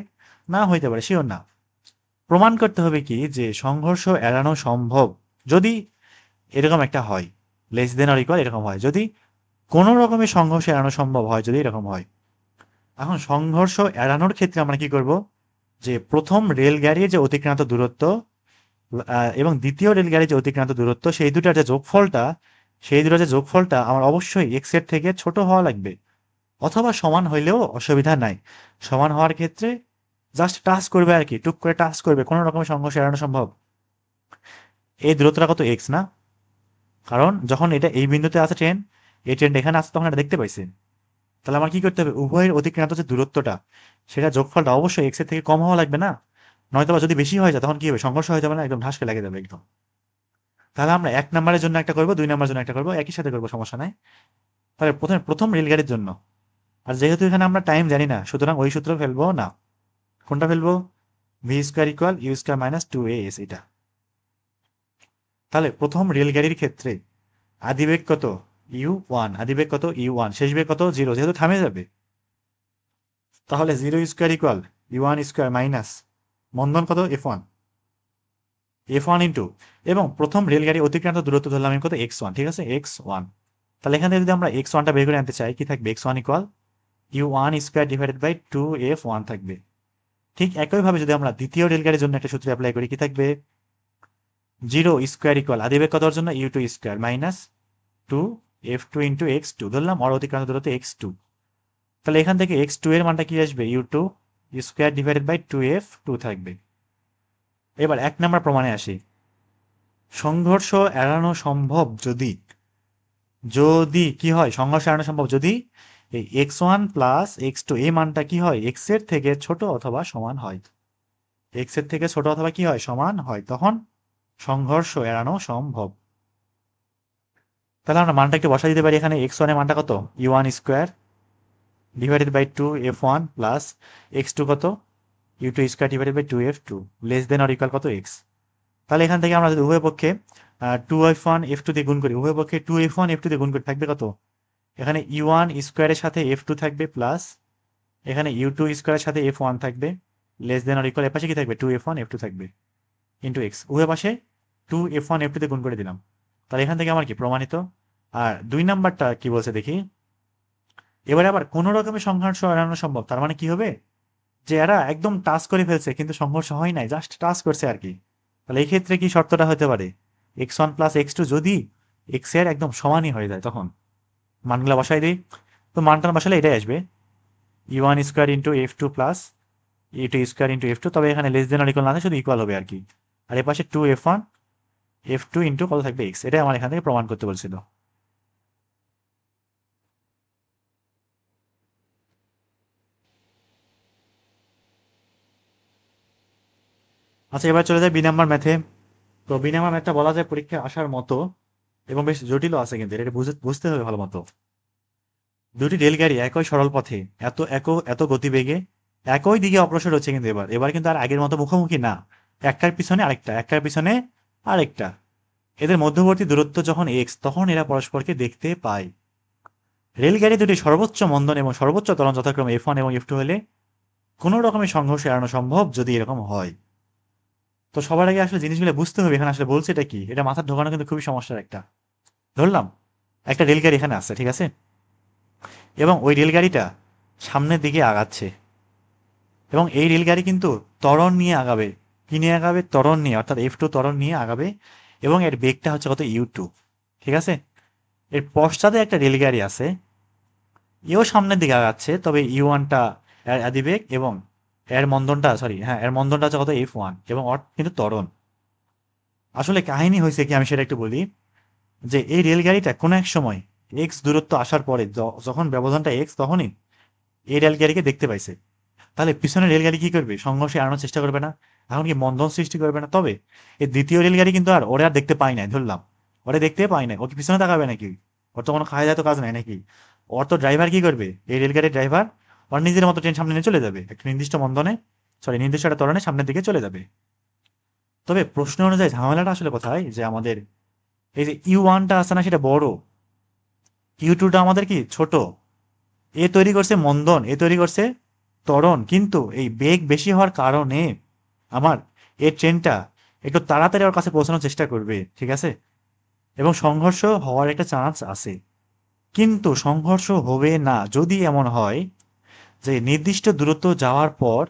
না হইতে পারে, শিওর না। প্রমাণ করতে হবে কি, যে সংঘর্ষ এড়ানো সম্ভব যদি এরকম একটা হয়, লেস দেন অর ইকুয়াল এরকম হয়, যদি কোনো রকমের সংঘর্ষ এড়ানো সম্ভব হয়, যদি এরকম হয়। এখন সংঘর্ষ এড়ানোর ক্ষেত্রে আমরা কি করব, যে প্রথম রেলগাড়ির যে অতিক্রান্ত দূরত্ব এবং দ্বিতীয় রেলগাড়ির যে অতিক্রান্ত দূরত্ব, সেই দুটার যে যোগফলটা, সেই দুটার যে যোগফলটা আমার অবশ্যই এক্স এর থেকে ছোট হওয়া লাগবে, অথবা সমান হইলেও অসুবিধা নাই। সমান হওয়ার ক্ষেত্রে জাস্ট টাচ করবে আর কি, টুক করে টাচ করবে, কোনো রকমের সংঘর্ষ এড়ানো সম্ভব। এই দূরত্বটা কত, এক্স না, কারণ যখন এটা এই বিন্দুতে আছে ট্রেন, এই ট্রেনটা এখানে আসছে, তখন এটা দেখতে পাইছে। তাহলে আমার কি করতে হবে, উভয়ের অতিক্রান্ত যে দূরত্বটা, সেটা যোগফলটা অবশ্যই এক্স এর থেকে কম হওয়া লাগবে না, নয়তো যদি বেশি হয়ে যায় তখন কি হবে, সংঘর্ষ হয়ে যাবে না, একদম ঢাসকে লেগে যাবে একদম। তাহলে আমরা 1 নম্বরের জন্য একটা করবো, 2 নম্বরের জন্য একটা করবো, একই সাথে করবো, সমস্যা নাই। তাহলে প্রথমে প্রথম রেলগাড়ির জন্য, আর যেহেতু এখানে আমরা টাইম জানি না, সুতরাং ওই সূত্র ফেলবো না। কোনটা ফেলবো, V square equal U square minus 2as, এটা। তাহলে প্রথম রেলগাড়ির ক্ষেত্রে আদিবেগ কত, u1, আদিবেগ কত, u1, শেষ বেগ কত, 0, যেহেতু থামে যাবে। তাহলে 0 square equal u1 square minus মন্দন কত, f1, f1 ইন্টু, এবং প্রথম রেলগাড়ি অতিক্রান্ত দূরত্ব ধরলাম আমি কত, x1, ঠিক আছে, x1। তাহলে এখান থেকে যদি আমরা x1টা বের করে আনতে চাই, কি থাকবে, x1 equal u1 square divided by 2f1 থাকবে। ঠিক একইভাবে যদি আমরা দ্বিতীয় রেলগাড়ির জন্য একটা সূত্র অ্যাপ্লাই করি, কি থাকবে, 0 স্কোয়ার ইকুয়াল আদিবেগ কতর জন্য, u2 square minus 2f2 into x2 ধরলাম, আর অতিক্রান্ত দূরত্ব x2। তাহলে এখান থেকে x2 এর মানটা কি আসবে, u2 square divided by 2f2 থাকবে। এবার 1 নম্বর প্রমাণে আসি। সংঘর্ষ এড়ানো সম্ভব যদি, যদি কি হয়, সংঘর্ষ এড়ানো সম্ভব যদি এই x1 প্লাস x2 এই মানটা কি হয় x এর থেকে ছোট অথবা সমান হয়। x এর থেকে ছোট অথবা কি হয় সমান হয়, তখন সংঘর্ষ এড়ানো সম্ভব। তাহলে আমরা মানটা একটু বসাই দিতে পারি এখানে। x1 এর মানটা কত, u1 square divided by 2f1 plus x2 কত, u2 square divided by 2f2 less than or equal কত x। তাহলে এখান থেকে আমরা যদি উভয় পক্ষে 2f1 f2 দিয়ে গুণ করি, উভয় পক্ষে 2f1 f2 দিয়ে গুণ করি, থাকবে কত, এখানে u1 স্কোয়ারের সাথে f2 থাকবে প্লাস এখানে u2 স্কোয়ারের সাথে f1 থাকবে লেস দেন অর ইকুয়াল, এর পাশে কি থাকবে 2f1 f2 থাকবে ইন্টু x, উভয় পাশে 2f1 f2 দিয়ে গুণ করে দিলাম। তাহলে এখান থেকে আমার কি প্রমাণিত। আর 2 নাম্বারটা কি বলছে দেখি, এবারে আবার কোনো রকমের সংঘর্ষ এড়ানো সম্ভব। তার মানে কি হবে, যে এরা একদম টাচ করে ফেলছে কিন্তু সংঘর্ষ হয় নাই, জাস্ট টাচ করছে আর কি। তাহলে এই ক্ষেত্রে কি শর্তটা হতে পারে, x1 প্লাস x2 যদি x এর একদম সমানই হয়ে যায়, তখন মানগুলা বসাই দিই। তো মানটা বসালে এটাই আসবে, u1 square into f2 plus u2 square into f2, তবে এখানে লেস দেন অর ইকুয়াল না থাকে, শুধু ইকুয়াল হবে আর কি। আর এর পাশে 2f1 f2 ইন্টু কত থাকবে x, এটাই আমার এখান থেকে প্রমাণ করতে বলছিল। আচ্ছা, এবার চলে যায় বি নাম্বার ম্যাথে। তো বি নাম্বার ম্যাথটা বলা যায় পরীক্ষায় আসার মতো এবং বেশ জটিলও আছে, কিন্তু এটা বুঝতে হবে ভালো মতো। দুটি রেলগাড়ি একই সরল পথে এত গতিবেগে একই দিকে অগ্রসর হচ্ছে, কিন্তু এবার কিন্তু আর আগের মতো মুখোমুখি না, একটার পিছনে আরেকটা, একটার পিছনে আরেকটা। এদের মধ্যবর্তী দূরত্ব যখন এক্স, তখন এরা পরস্পরকে দেখতে পায়। রেলগাড়ি দুটি সর্বোচ্চ মন্দন এবং সর্বোচ্চ ত্বরণ যথাক্রমে f1 এবং f2 হলে কোনো রকমের সংঘর্ষ এড়ানো সম্ভব যদি এরকম হয়। তো সবার আগে আসলে জিনিসগুলো বুঝতে হবে, এখানে আসলে বলছে এটা কি, এটা মাথার ঢোকানো কিন্তু খুবই সমস্যার একটা। ধরলাম একটা রেলগাড়ি এখানে আছে, ঠিক আছে, এবং ওই রেলগাড়িটা সামনের দিকে আগাচ্ছে, এবং এই রেলগাড়ি কিন্তু ত্বরণ নিয়ে আগাবে। কি নিয়ে আগাবে, ত্বরণ নিয়ে, অর্থাৎ f2 ত্বরণ নিয়ে আগাবে, এবং এর বেগটা হচ্ছে কত u2, ঠিক আছে। এর পশ্চাতে একটা রেলগাড়ি আছে, এও সামনের দিকে আগাচ্ছে, তবে u1টা এর আদিবেগ এবং এর মন্দনটা হচ্ছে কত f1, এবং কিন্তু ত্বরণ। আসলে কাহিনী হয়েছে কি, আমি সেটা একটু বলি, যে এই রেলগাড়িটা কোনো এক সময় এক্স দূরত্ব আসার পরে যখন ব্যবধানটা এক্স, তখনই এই রেলগাড়িকে দেখতে পাইছে। তাহলে পিছনের রেলগাড়ি কি করবে, সংঘর্ষ এড়ানোর চেষ্টা করবে না, এখন কি মন্দন সৃষ্টি করবে না। তবে এই দ্বিতীয় রেলগাড়ি কিন্তু ওরে আর দেখতে পাই নাই, ধরলাম ওরে দেখতে পাই নাই, ও কি পিছনে তাকাবে নাকি, ওর তো কোনো খাওয়া যায় তো কাজ নাই নাকি। ওর তো ড্রাইভার কি করবে, এই রেলগাড়ির ড্রাইভার ওর নিজের মতো ট্রেন সামনে নিয়ে চলে যাবে, একটা নির্দিষ্ট একটা ত্বরণে সামনের দিকে চলে যাবে। তবে প্রশ্ন অনুযায়ী ঝামেলাটা আসলে কোথায়, যে আমাদের এই যে u1টা আছে না, সেটা বড়, u2টা আমাদের কি ছোট। এ তৈরি করছে মন্দন, এ তৈরি করছে ত্বরণ, কিন্তু এই বেগ বেশি হওয়ার কারণে আমার এই ট্রেনটা একটু তাড়াতাড়ি ওর কাছে পৌঁছানোর চেষ্টা করবে, ঠিক আছে, এবং সংঘর্ষ হওয়ার একটা চান্স আছে। কিন্তু সংঘর্ষ হবে না যদি এমন হয় যে নির্দিষ্ট দূরত্ব যাওয়ার পর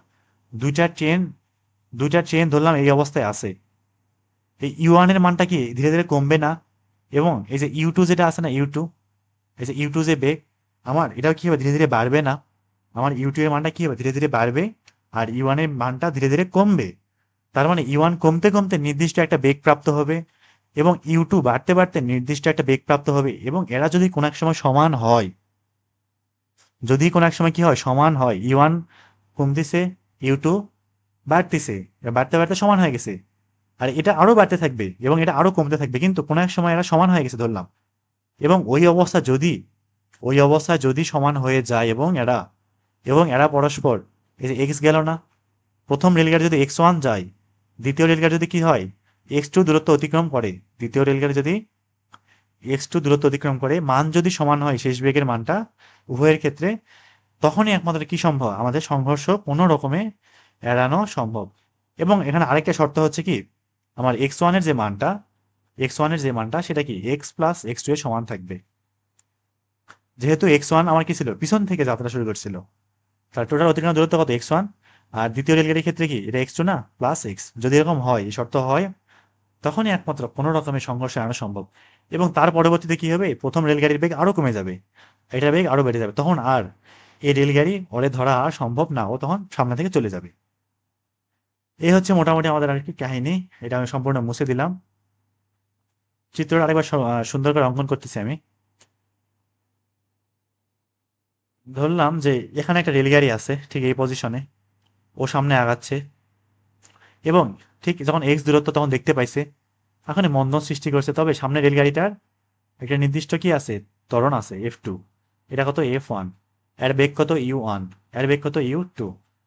দুইটা ট্রেন দুইটা ট্রেন ধরলাম এই অবস্থায় আছে, এই u1 এর মানটা কি ধীরে ধীরে কমবে না, এবং এই যে u2 যেটা আছে না, u2, এই যে u2 যে বেগ আমার, এটাও কি হবে ধীরে ধীরে বাড়বে না, আমার u2 এর মানটা কি হবে ধীরে ধীরে বাড়বে, আর u1 এর মানটা ধীরে ধীরে কমবে। তার মানে u1 কমতে কমতে নির্দিষ্ট একটা বেগ প্রাপ্ত হবে, এবং u2 বাড়তে বাড়তে নির্দিষ্ট একটা বেগ প্রাপ্ত হবে, এবং এরা যদি কোনো এক সময় সমান হয়, যদি কোনো এক সময় কি হয় সমান হয়, u1 কমতেছে, u2 বাড়তেছে, বাড়তে বাড়তে সমান হয়ে গেছে, আর এটা আরো বাড়তে থাকবে এবং এটা আরো কমতে থাকবে, কিন্তু কোনো এক সময় এরা সমান হয়ে গেছে ধরলাম, এবং ওই অবস্থা যদি সমান হয়ে যায়, এবং এরা পরস্পর, এই যে এক্স গেল না, প্রথম রেলগাড়ি যদি x1 যায়, দ্বিতীয় রেলগাড়ি যদি কি হয় x2 দূরত্ব অতিক্রম করে, দ্বিতীয় রেলগাড়ি যদি x2 দূরত্ব অতিক্রম করে, মান যদি সমান হয় শেষ বেগের মানটা উভয়ের ক্ষেত্রে, তখনই একমাত্র কি সম্ভব, আমাদের সংঘর্ষ কোনো রকমে এড়ানো সম্ভব। এবং এখানে আরেকটা শর্ত হচ্ছে কি, আমার x1 এর যে মানটা সেটা কি x প্লাস x2 এর সমান থাকবে। যেহেতু x1 আমার কি ছিল, পিছন থেকে যাত্রা শুরু করছিল, তার টোটাল অতিক্রম দূরত্ব কত x1, আর দ্বিতীয় রেলগাড়ির ক্ষেত্রে কি এটা x2 না প্লাস x, যদি এরকম হয়, এই শর্ত হয়, তখনই একমাত্র কোনো রকমের সংঘর্ষ এড়ানো সম্ভব। এবং তার পরবর্তীতে কি হবে, প্রথম রেলগাড়ির বেগ আরো কমে যাবে, এটার বেগ আরো বেড়ে যাবে, তখন আর এই রেলগাড়ি ওরে ধরা আর সম্ভব না, ও তখন সামনে থেকে চলে যাবে। এই হচ্ছে মোটামুটি আমাদের আর কি কাহিনী। এটা আমি সম্পূর্ণ মুছে দিলাম, চিত্রটা আরেকবার সুন্দর করে অঙ্কন করতেছি আমি। ধরলাম যে এখানে একটা রেলগাড়ি আছে ঠিক এই পজিশনে, ও সামনে আগাচ্ছে এবং ঠিক যখন এক্স দূরত্ব তখন দেখতে পাইছে, এখন মন্দন সৃষ্টি করছে, তবে সামনে রেলগাড়িটার একটা নির্দিষ্ট কি আছে, ত্বরণ আছে F2, এটা কত F1, এর বেগ কত U1, এর বেগ কত U2।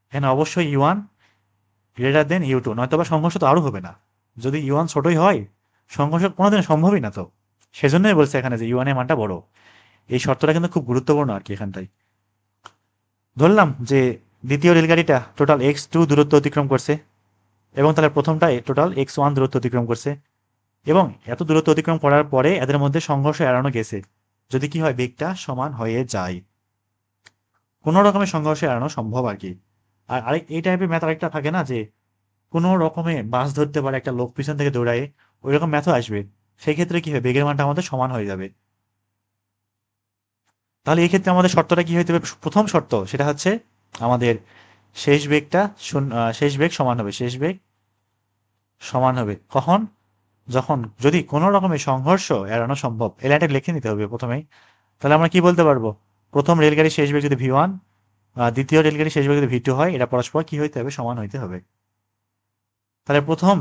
এখানে অবশ্যই U1 গ্রেটার দেন U2, নয়তো বা সংঘর্ষ তো আরো হবে না। যদি U1 ছোটই হয়, সংঘর্ষ কোনোদিন সম্ভবই না। তো সেজন্যই বলছে এখানে যে U1 এর মানটা বড়। এই শর্তটা কিন্তু খুব গুরুত্বপূর্ণ আর কি এখানটাই। ধরলাম যে দ্বিতীয় রেলগাড়িটা টোটাল x2 দূরত্ব অতিক্রম করছে এবং তাহলে প্রথমটায় টোটাল x1 দূরত্ব অতিক্রম করছে, এবং এত দূরত্ব অতিক্রম করার পরে এদের মধ্যে সংঘর্ষ এড়ানো গেছে যদি কি হয়, বেগটা সমান হয়ে যায়। কোনো রকমের সংঘর্ষ এড়ানো সম্ভব আর কি। আর আরেক এই টাইপের ম্যাথ আরেকটা থাকে না, যে কোনো রকমে বাস ধরতে পারে একটা লোক পিছন থেকে দৌড়ায়, ওই রকম ম্যাথও আসবে। সেই ক্ষেত্রে কি হবে, বেগের মানটা আমাদের সমান হয়ে যাবে। তাহলে এই ক্ষেত্রে আমাদের শর্তটা কি হইতে হবে, প্রথম শর্ত সেটা হচ্ছে আমাদের শেষ বেগটা শেষ বেগ সমান হবে, শেষ বেগ সমান হবে কখন, যখন যদি কোনো রকমের সংঘর্ষ এড়ানো সম্ভব। এই লাইনটা লিখে নিতে হবে প্রথমেই। তাহলে আমরা কি বলতে পারবো, প্রথম রেলগাড়ির শেষ বেগ যদি V1, দ্বিতীয় রেলগাড়ির শেষ বেগ যদি V2 হয়, এটা পরস্পর কি হইতে হবে, সমান হইতে হবে। তাহলে প্রথম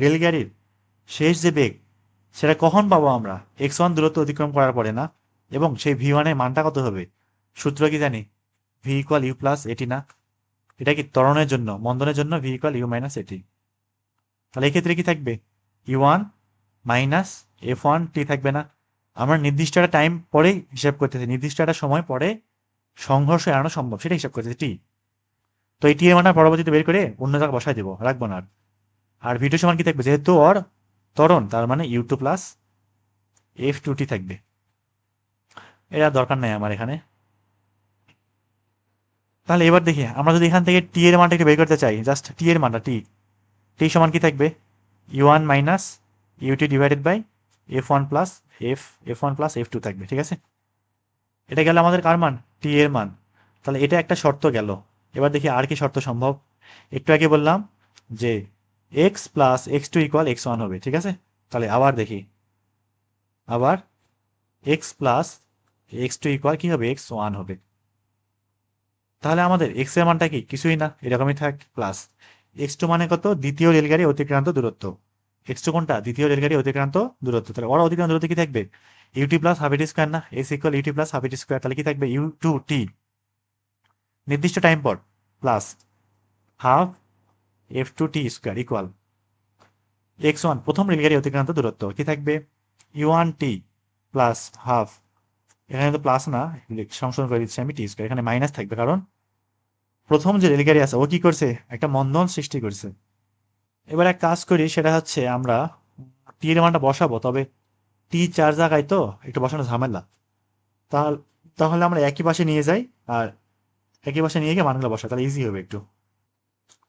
রেলগাড়ির শেষ যে বেগ, সেটা কখন পাবো আমরা, x1 দূরত্ব অতিক্রম করার পরে না, এবং সেই V1 এর মানটা কত হবে, সূত্র কি জানি, V ইকুয়াল ইউ প্লাস এটি না। এটা কি ত্বরণের জন্য, মন্দনের জন্য V ইকুয়াল ইউ মাইনাস এটি। তাহলে এক্ষেত্রে কি থাকবে, U1 মাইনাস F1 t থাকবে না। আমরা নির্দিষ্ট একটা টাইম পরে হিসাব করতেছি, নির্দিষ্ট একটা সময় পরে সংঘর্ষ এড়ানো সম্ভব সেটা হিসাব করতেছি টি। তো এই টি এর মানটা পরবর্তীতে বের করে অন্য জায়গায় বসাই দেবো, রাখবো না আর। আর V2 সমান কি থাকবে, যেহেতু ওর ত্বরণ তার মানে U2 প্লাস F2t থাকবে। এটা দরকার নাই আমার এখানে। তাহলে এবার দেখি, আমরা যদি এখান থেকে টি এর মানটা একটু বের করতে চাই, জাস্ট টি এর মানটা, টি টি সমান কি থাকবে, U1 minus UT divided by F1 plus F1 plus F2 থাকবে, ঠিক আছে। এটা গেল আমাদের কার মান, টি এর মান। তাহলে এটা একটা শর্ত গেল। এবার দেখি আর কি শর্ত সম্ভব। একটু আগে বললাম যে x plus x2 equal x1 হবে, ঠিক আছে। তাহলে আবার দেখি, আবার x প্লাস x2 ইকুয়াল কি হবে, x1 হবে। তাহলে আমাদের x এর মানটা কি, কিছুই না, এরকমই থাক, প্লাস x2 মানে কত, দ্বিতীয় রেলগাড়ি অতিক্রান্ত দূরত্ব। x2 কোনটা, দ্বিতীয় রেলগাড়ি অতিক্রান্ত দূরত্ব। তাহলে ওরা অতিক্রান্ত দূরত্ব কি থাকবে, UT plus half AT square না, S equal UT plus half AT square. তাহলে কি থাকবে, U2t নির্দিষ্ট টাইম পর plus half F2t square equal x1 প্রথম রেলগাড়ি অতিক্রান্ত দূরত্ব কি থাকবে, U1t প্লাস হাফ, এখানে তো প্লাস না, সংশোধন করে দিচ্ছি আমি, টি স্কোয়ার, এখানে মাইনাস থাকবে কারণ প্রথম যে রেলগাড়ি আছে ও কি করছে, একটা মন্দন সৃষ্টি করছে। এবার এক কাজ করি, সেটা হচ্ছে আমরা টি এর মানটা বসাবো, তবে টি চার জায়গায় তো একটু বসানো ঝামেলা। তাহলে তাহলে আমরা একই পাশে নিয়ে যাই, আর একই পাশে নিয়ে গিয়ে মানগুলো বসাই, তাহলে ইজি হবে একটু।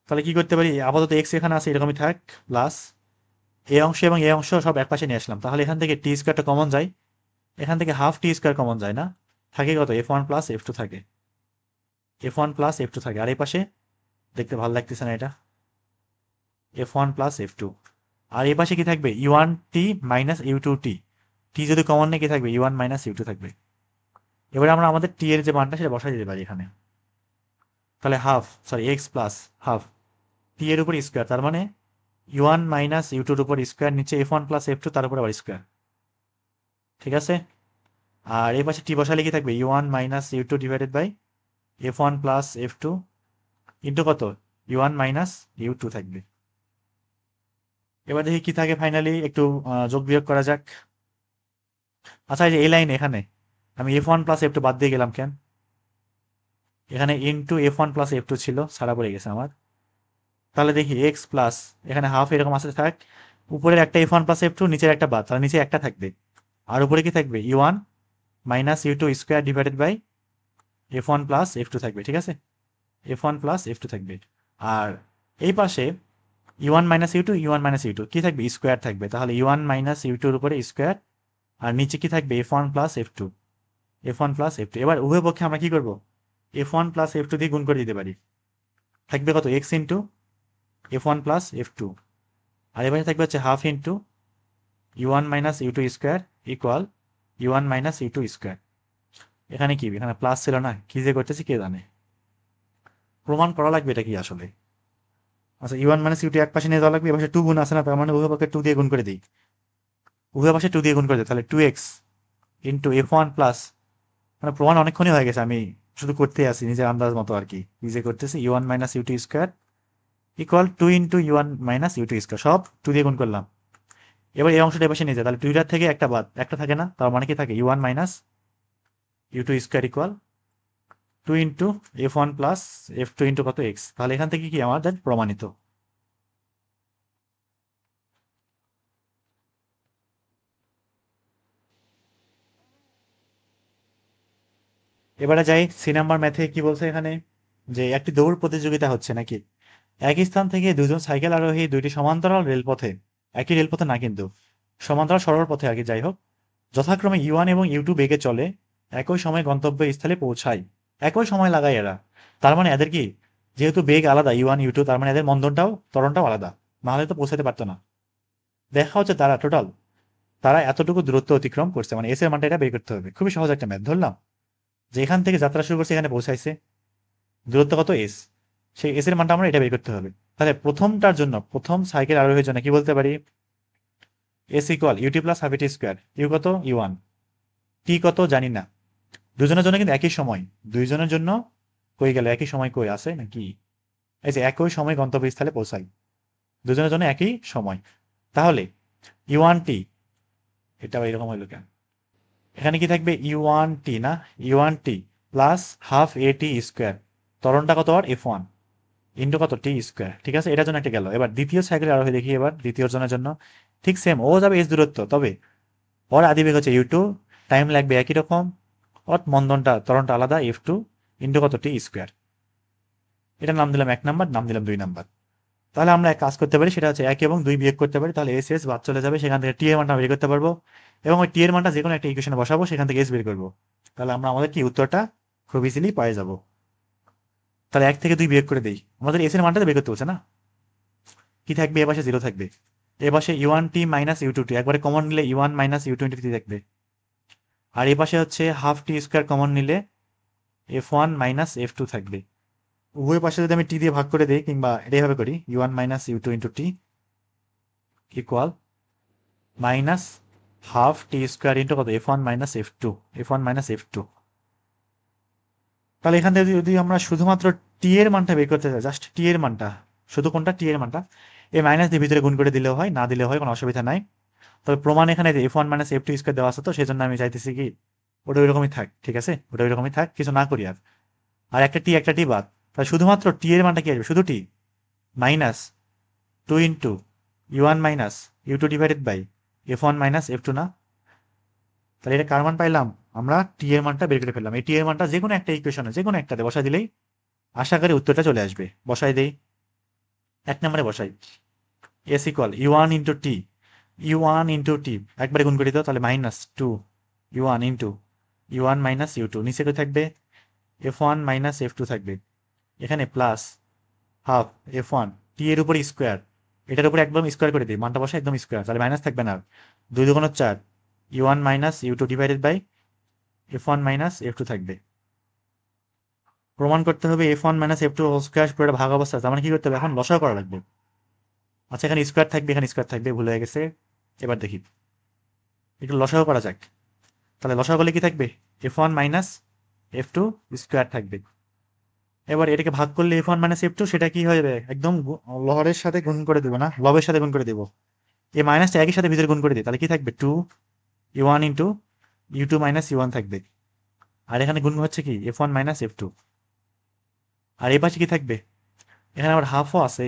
তাহলে কি করতে পারি, আপাতত এক্স এখানে আছে এরকমই থাক, প্লাস এই অংশ এবং এই অংশ সব এক পাশে নিয়ে আসলাম। তাহলে এখান থেকে টি স্কোয়ারটা কমন যায়, এখান থেকে হাফ টি স্কোয়ার কমন যায় না, থাকে কত, F1 প্লাস F2 থাকে, F1 প্লাস F2 থাকে। আর এই পাশে দেখতে ভালো লাগতেছে না এটা, F1 প্লাস F2। আর এই পাশে কি থাকবে, U1t মাইনাস U2t, টি যদি কমন নেই কি থাকবে, U1 মাইনাস U2 থাকবে। এবারে আমরা আমাদের টি এর যে মানটা সেটা বসাই দিতে পারি এখানে। তাহলে half, sorry x plus half t এর উপর স্কোয়ার, তার মানে U1 মাইনাস U2 এর উপর স্কোয়ার, নিচে F1 প্লাস F2 তার উপর আবার স্কোয়ার, ঠিক আছে। আর এই পাশে টি বসালে কি থাকবে, U1 minus U2 divided by F1 plus F2 into কত, U1 মাইনাস U2 থাকবে। এবার দেখি কি থাকে ফাইনালি, একটু যোগ বিয়োগ করা যাক। আচ্ছা, এই যে এই লাইন, এখানে আমি F1 প্লাস F2 বাদ দিয়ে গেলাম কেন, এখানে ইন্টু F1 প্লাস F2 ছিল, সারা পড়ে গেছে আমার। তাহলে দেখি এক্স প্লাস, এখানে হাফ এরকম আসতে থাক, উপরের একটা F1 প্লাস F2, নিচের একটা বাদ, তাহলে নিচে একটা থাকবে। আর উপরে কি থাকবে, U1 minus U2 square divided by F1 plus F2 থাকবে, ঠিক আছে। F1 প্লাস F2 থাকবে। আর এই পাশে U1 minus U2, U1 minus U2 কি থাকবে, স্কোয়ার থাকবে। তাহলে U1 মাইনাস U2 এর উপরে স্কোয়ার, আর নিচে কি থাকবে, F1 plus F2, F1 plus F2। এবার উভয় পক্ষে আমরা কি করব, F1 প্লাস F2 দিয়ে গুণ করে দিতে পারি, থাকবে কত, x into F1 plus F2। আর এবারে থাকবে হচ্ছে half into U1 minus U2 square equal U1 minus U2 square. এখানে কি, এখানে প্লাস ছিল না, কি যে করতেছি কে জানে। প্রমাণ করা লাগবে এটা কি আসলে। আচ্ছা, U one minus you two এক পাশে নিয়ে যাওয়া লাগবে, এ পাশে টু গুণ আছে না, তার মানে উভয় পক্ষে টু দিয়ে গুণ করে দিই, উভয় পাশে টু দিয়ে গুণ করে দিই, তাহলে two X into F one plus, মানে প্রমাণ অনেকক্ষণই হয়ে গেছে, আমি শুধু করতে আসি নিজের আন্দাজ মতো আর কি, কি যে করতেছি, U one minus you two square equal two into you one minus you two square, সব টু দিয়ে গুণ করলাম। এবার এই অংশটা এপাশে নিয়ে যায়, তাহলে দুইটার থেকে একটা বাদ, একটা থাকে না, তার মানে কি থাকে, U one minus you two square equal two into F one plus F two into কত এক্স, তাহলে এখান থেকে কি আমাদের প্রমাণিত। এবারে যাই সি নাম্বার ম্যাথে, কি বলছে এখানে, যে একটি দৌড় প্রতিযোগিতা হচ্ছে নাকি, একই স্থান থেকে দুজন সাইকেল আরোহী দুইটি সমান্তরাল রেলপথে, একই রেলপথে না কিন্তু সমান্তরাল সরল পথে আর কি, যাই হোক, যথাক্রমে ইউ ওয়ান এবং ইউ টু বেগে চলে, একই সময় গন্তব্যস্থলে পৌঁছায়, একই সময় লাগায় এরা, তার মানে এদের কি, যেহেতু বেগ আলাদা ইউ ওয়ান ইউ টু, তার মানে এদের মন্দনটাও ত্বরণটাও আলাদা, নাহলে তো পৌঁছাতে পারতো না। দেখা হচ্ছে তারা টোটাল, তারা এতটুকু দূরত্ব অতিক্রম করছে, মানে এস এর মানটা এটা বের করতে হবে, খুবই সহজ একটা ম্যাথ ধরলাম, যে এখান থেকে যাত্রা শুরু করছে এখানে পৌঁছাইছে, দূরত্ব কত এস, সেই এস এর মানটা আমরা এটা বের করতে হবে। তাহলে প্রথমটার জন্য, প্রথম সাইকেল আরোহীর জন্য কি বলতে পারি, S equal UT plus half ইটি স্কোয়ার, ইউ কত ইউ ওয়ান, টি কত জানি না, দুজনের জন্য কিন্তু একই সময়, দুইজনের জন্য কই গেল, একই সময় কই আছে নাকি, এই যে একই সময় গন্তব্যস্থলে পৌঁছাই, দুজনের জন্য একই সময়, তাহলে ইউ ওয়ান টি, এটা এরকম হইলো কেন, এখানে কি থাকবে ইউ ওয়ান টি না, u one t plus half a t square, ত্বরণটা কত আর এফ ওয়ান ইন্টু কত টি স্কোয়ার, ঠিক আছে, এটার জন্য একটা গেল। এবার দ্বিতীয় সাইকেল আরোহী দেখি, এবার দ্বিতীয় জনের জন্য ঠিক সেম, ও যাবে এস দূরত্ব, তবে ওর আদিবেগ হচ্ছে ইউ টু, টাইম লাগবে একই রকম, অর মন্দনটা ত্বরণটা আলাদা এফ টু ইন্টু কত টি স্কোয়ার, এটার নাম দিলাম এক নাম্বার, নাম দিলাম দুই নাম্বার। তাহলে আমরা এক কাজ করতে পারি, সেটা হচ্ছে এক এবং দুই বিয়োগ করতে পারি, তাহলে এস এস বাদ চলে যাবে, সেখান থেকে টি এর মানটা বের করতে পারবো, এবং ওই টি এর মানটা যে কোনো একটা ইকুয়েশনে বসাবো, সেখান থেকে এস বের করবো, তাহলে আমরা আমাদের কি উত্তরটা খুব ইজিলি পেয়ে যাব। তাহলে এক থেকে দুই বিয়োগ করে দিই, আমাদের এস এর মানটা তো বের করতে হচ্ছে না, কি থাকবে, এ পাশে জিরো থাকবে, এ পাশে u one t minus you two t, একবারে কমন নিলে u one minus u twenty t থাকবে, আর এ পাশে হচ্ছে হাফ টি স্কোয়ার কমন নিলে f one minus F two থাকবে। উভয় পাশে যদি আমি টি দিয়ে ভাগ করে দিই, কিংবা এটা এইভাবে করি, u one minus you two into t equal minus half t square into কত f one minus F two, f one minus F two. তাহলে এখান থেকে যদি আমরা শুধুমাত্র টি এর মানটা বের করতে চাই, জাস্ট টি এর মানটা, শুধু কোনটা টি এর মানটা, এই মাইনাস দিয়ে ভিতরে গুণ করে দিলেও হয়, না দিলেও হয়, কোনো অসুবিধা নাই। তবে প্রমাণ এখানে F one minus F two square দেওয়া আছে, তো সেই জন্য আমি চাইতেছি কি ওটা ওই রকমই থাক, ঠিক আছে, ওটা ওই রকমই থাক, কিছু না করি আর, আর একটা টি বাদ, তাহলে শুধুমাত্র টি এর মানটা কি আসবে, শুধু t minus two into you one minus you two divided by F one minus F two না। তাহলে এটা কার মান পাইলাম, আমরা টি এর মানটা বের করে ফেললাম, এই টি এর মানটা যে কোনো একটা ইকুয়েশনে যে কোনো একটাতে বসাই দিলেই আশা করি উত্তরটা চলে আসবে। বসাই দেই, এক নম্বরে বসাই, s equal u one into t, u one into t একবারে গুণ করে দিও, তাহলে minus two u one into you one minus you two, নিচে করে থাকবে F one minus F two থাকবে, এখানে plus half f one t এর উপর স্কোয়ার, এটার উপর একদম স্কোয়ার করে দিই, মানটা বসে একদম স্কোয়ার, তাহলে মাইনাস থাকবে না, দুই দুগুণ চার, U one minus you two divided by F one minus F two থাকবে। প্রমাণ করতে হবে F one minus F two whole square পুরো ভাগ অবস্থা, তার মানে কি করতে হবে, এখন লসাগু করা লাগবে। আচ্ছা, এখানে স্কোয়ার থাকবে, এখানে স্কোয়ার থাকবে, ভুল হয়ে গেছে, এবার দেখি একটু লসাগু করা যাক। তাহলে লসাগু করলে কি থাকবে, F one minus F two square থাকবে। এবার এটাকে ভাগ করলে F one minus F two, সেটা কি হয়ে যাবে, একদম লহরের সাথে গুণ করে দেবো না, লবের সাথে গুণ করে দেবো, এই মাইনাসটা একই সাথে ভিতরে গুণ করে দিই, তাহলে কি থাকবে, two u one into u two minus u one থাকবে, আর এখানে গুণ হচ্ছে কি f one minus F two, আর এই পাশে কি থাকবে, এখানে আবার হাফও আছে,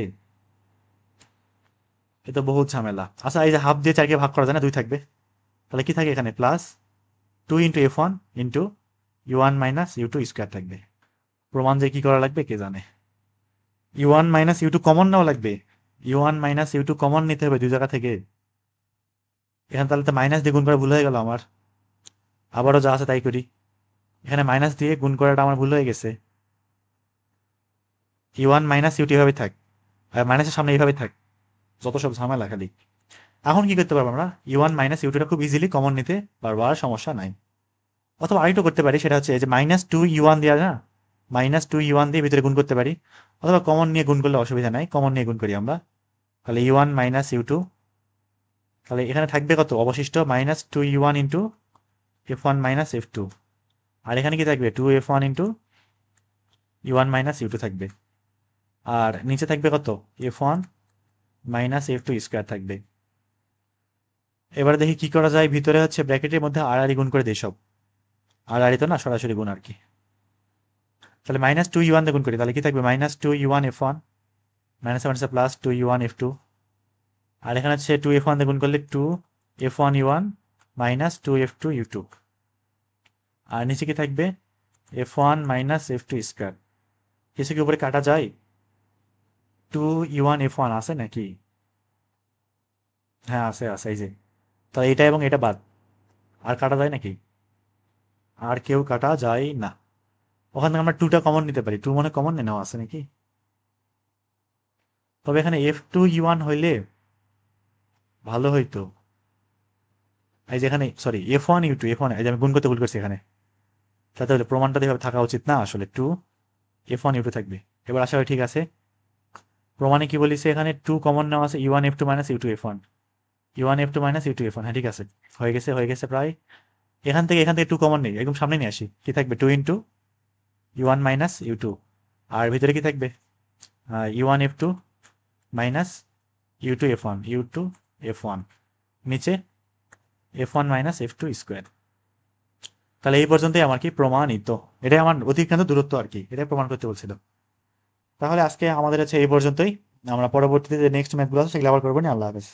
এ তো বহুত ঝামেলা। আচ্ছা, এই যে হাফ দিয়ে চারকে ভাগ করা যায় না, দুই থাকবে, তাহলে কি থাকে এখানে plus two into F one into you one minus you two square থাকবে। প্রমাণ যে কি করা লাগবে কে জানে, U one minus you two common নেওয়া লাগবে, U one minus you two common নিতে হবে দুই জায়গা থেকে, এখানে তাহলে তো মাইনাস দিয়ে গুণ করা ভুল হয়ে গেল আমার, আবারও যা আছে তাই করি, এখানে মাইনাস দিয়ে গুণ করাটা আমার ভুল হয়ে গেছে, ইউ ওয়ান মাইনাস ইউটি এভাবে থাক, আর মাইনাসের সামনে এইভাবে থাক, যত সব ঝামেলা খালি। এখন কি করতে পারবো আমরা, ইউ ওয়ান মাইনাস ইউটিটা খুব ইজিলি কমন নিতে পারবো, আর সমস্যা নাই। অথবা আরেকটু করতে পারি, সেটা হচ্ছে এই যে -2u1 দেওয়া না, -2u1 দিয়ে ভিতরে গুণ করতে পারি, অথবা কমন নিয়ে গুণ করলে অসুবিধা নাই, কমন নিয়ে গুণ করি আমরা। তাহলে u1 -u2, তাহলে এখানে থাকবে কত অবশিষ্ট, -2u1 ইন্টু f1 f2, আর এখানে কি থাকবে 2f1 ইন্টু u1 u2 থাকবে, আর নিচে থাকবে কত f1 f2 স্কোয়ার থাকবে। এবারে দেখি কি করা যায়, ভিতরে হচ্ছে ব্র্যাকেটের মধ্যে আড়াআড়ি গুণ করে দিই সব, আড়াআড়ি তো না, সরাসরি গুণ আর কি। তাহলে -2u1 দিয়ে গুণ করি, তাহলে কি থাকবে -2u1 f1 +2u1 f2, আর এখানে হচ্ছে 2f1 দিয়ে গুণ করলে 2f1 u1 -2f2 u2, আর নিচে কি থাকবে f1 f2 স্কোয়ার। কিছু কি উপরে কাটা যায়? 2u1 f1 আছে নাকি? হ্যাঁ আছে আছে, এই যে। তাহলে এটা এবং এটা বাদ, আর কাটা যায় নাকি? আর কেউ কাটা যায় না। ওখান থেকে আমরা 2টা কমন নিতে পারি, 2 মনে কমন নেওয়া আছে নাকি? তবে এখানে f2u1 হইলে ভালো হইতো। এই যে এখানে সরি f1 u2 f1, এই যে আমি গুণ করতে ভুল করছি এখানে, তাতে হলে প্রমাণটা এভাবে থাকা উচিত না, আসলে 2f1 u2 থাকবে। এবার আশা করি ঠিক আছে। প্রমাণে কি বলিছে, এখানে 2 কমন নেওয়া আছে, u1 f2 u2 f1, u1 f2 u2 f1। হ্যাঁ ঠিক আছে, হয়ে গেছে প্রায়। এখান থেকে 2 কমন নেই, একদম সামনে নিয়ে আসি, কি থাকবে 2 ইন্টু u1 u2, আর ভিতরে কি থাকবে u1 f2 u2 f1 u2 f1, নিচে f1 f2 স্কোয়ার। তাহলে এই পর্যন্তই আমার কি প্রমাণিত, এটাই আমার অতিক্রান্ত দূরত্ব আর কি, এটাই প্রমাণ করতে বলছিল। তাহলে আজকে আমাদের হচ্ছে এই পর্যন্তই, আমরা পরবর্তীতে যে নেক্সট ম্যাথগুলো আছে সেগুলো আবার করবো না। আল্লাহ হাফেজ।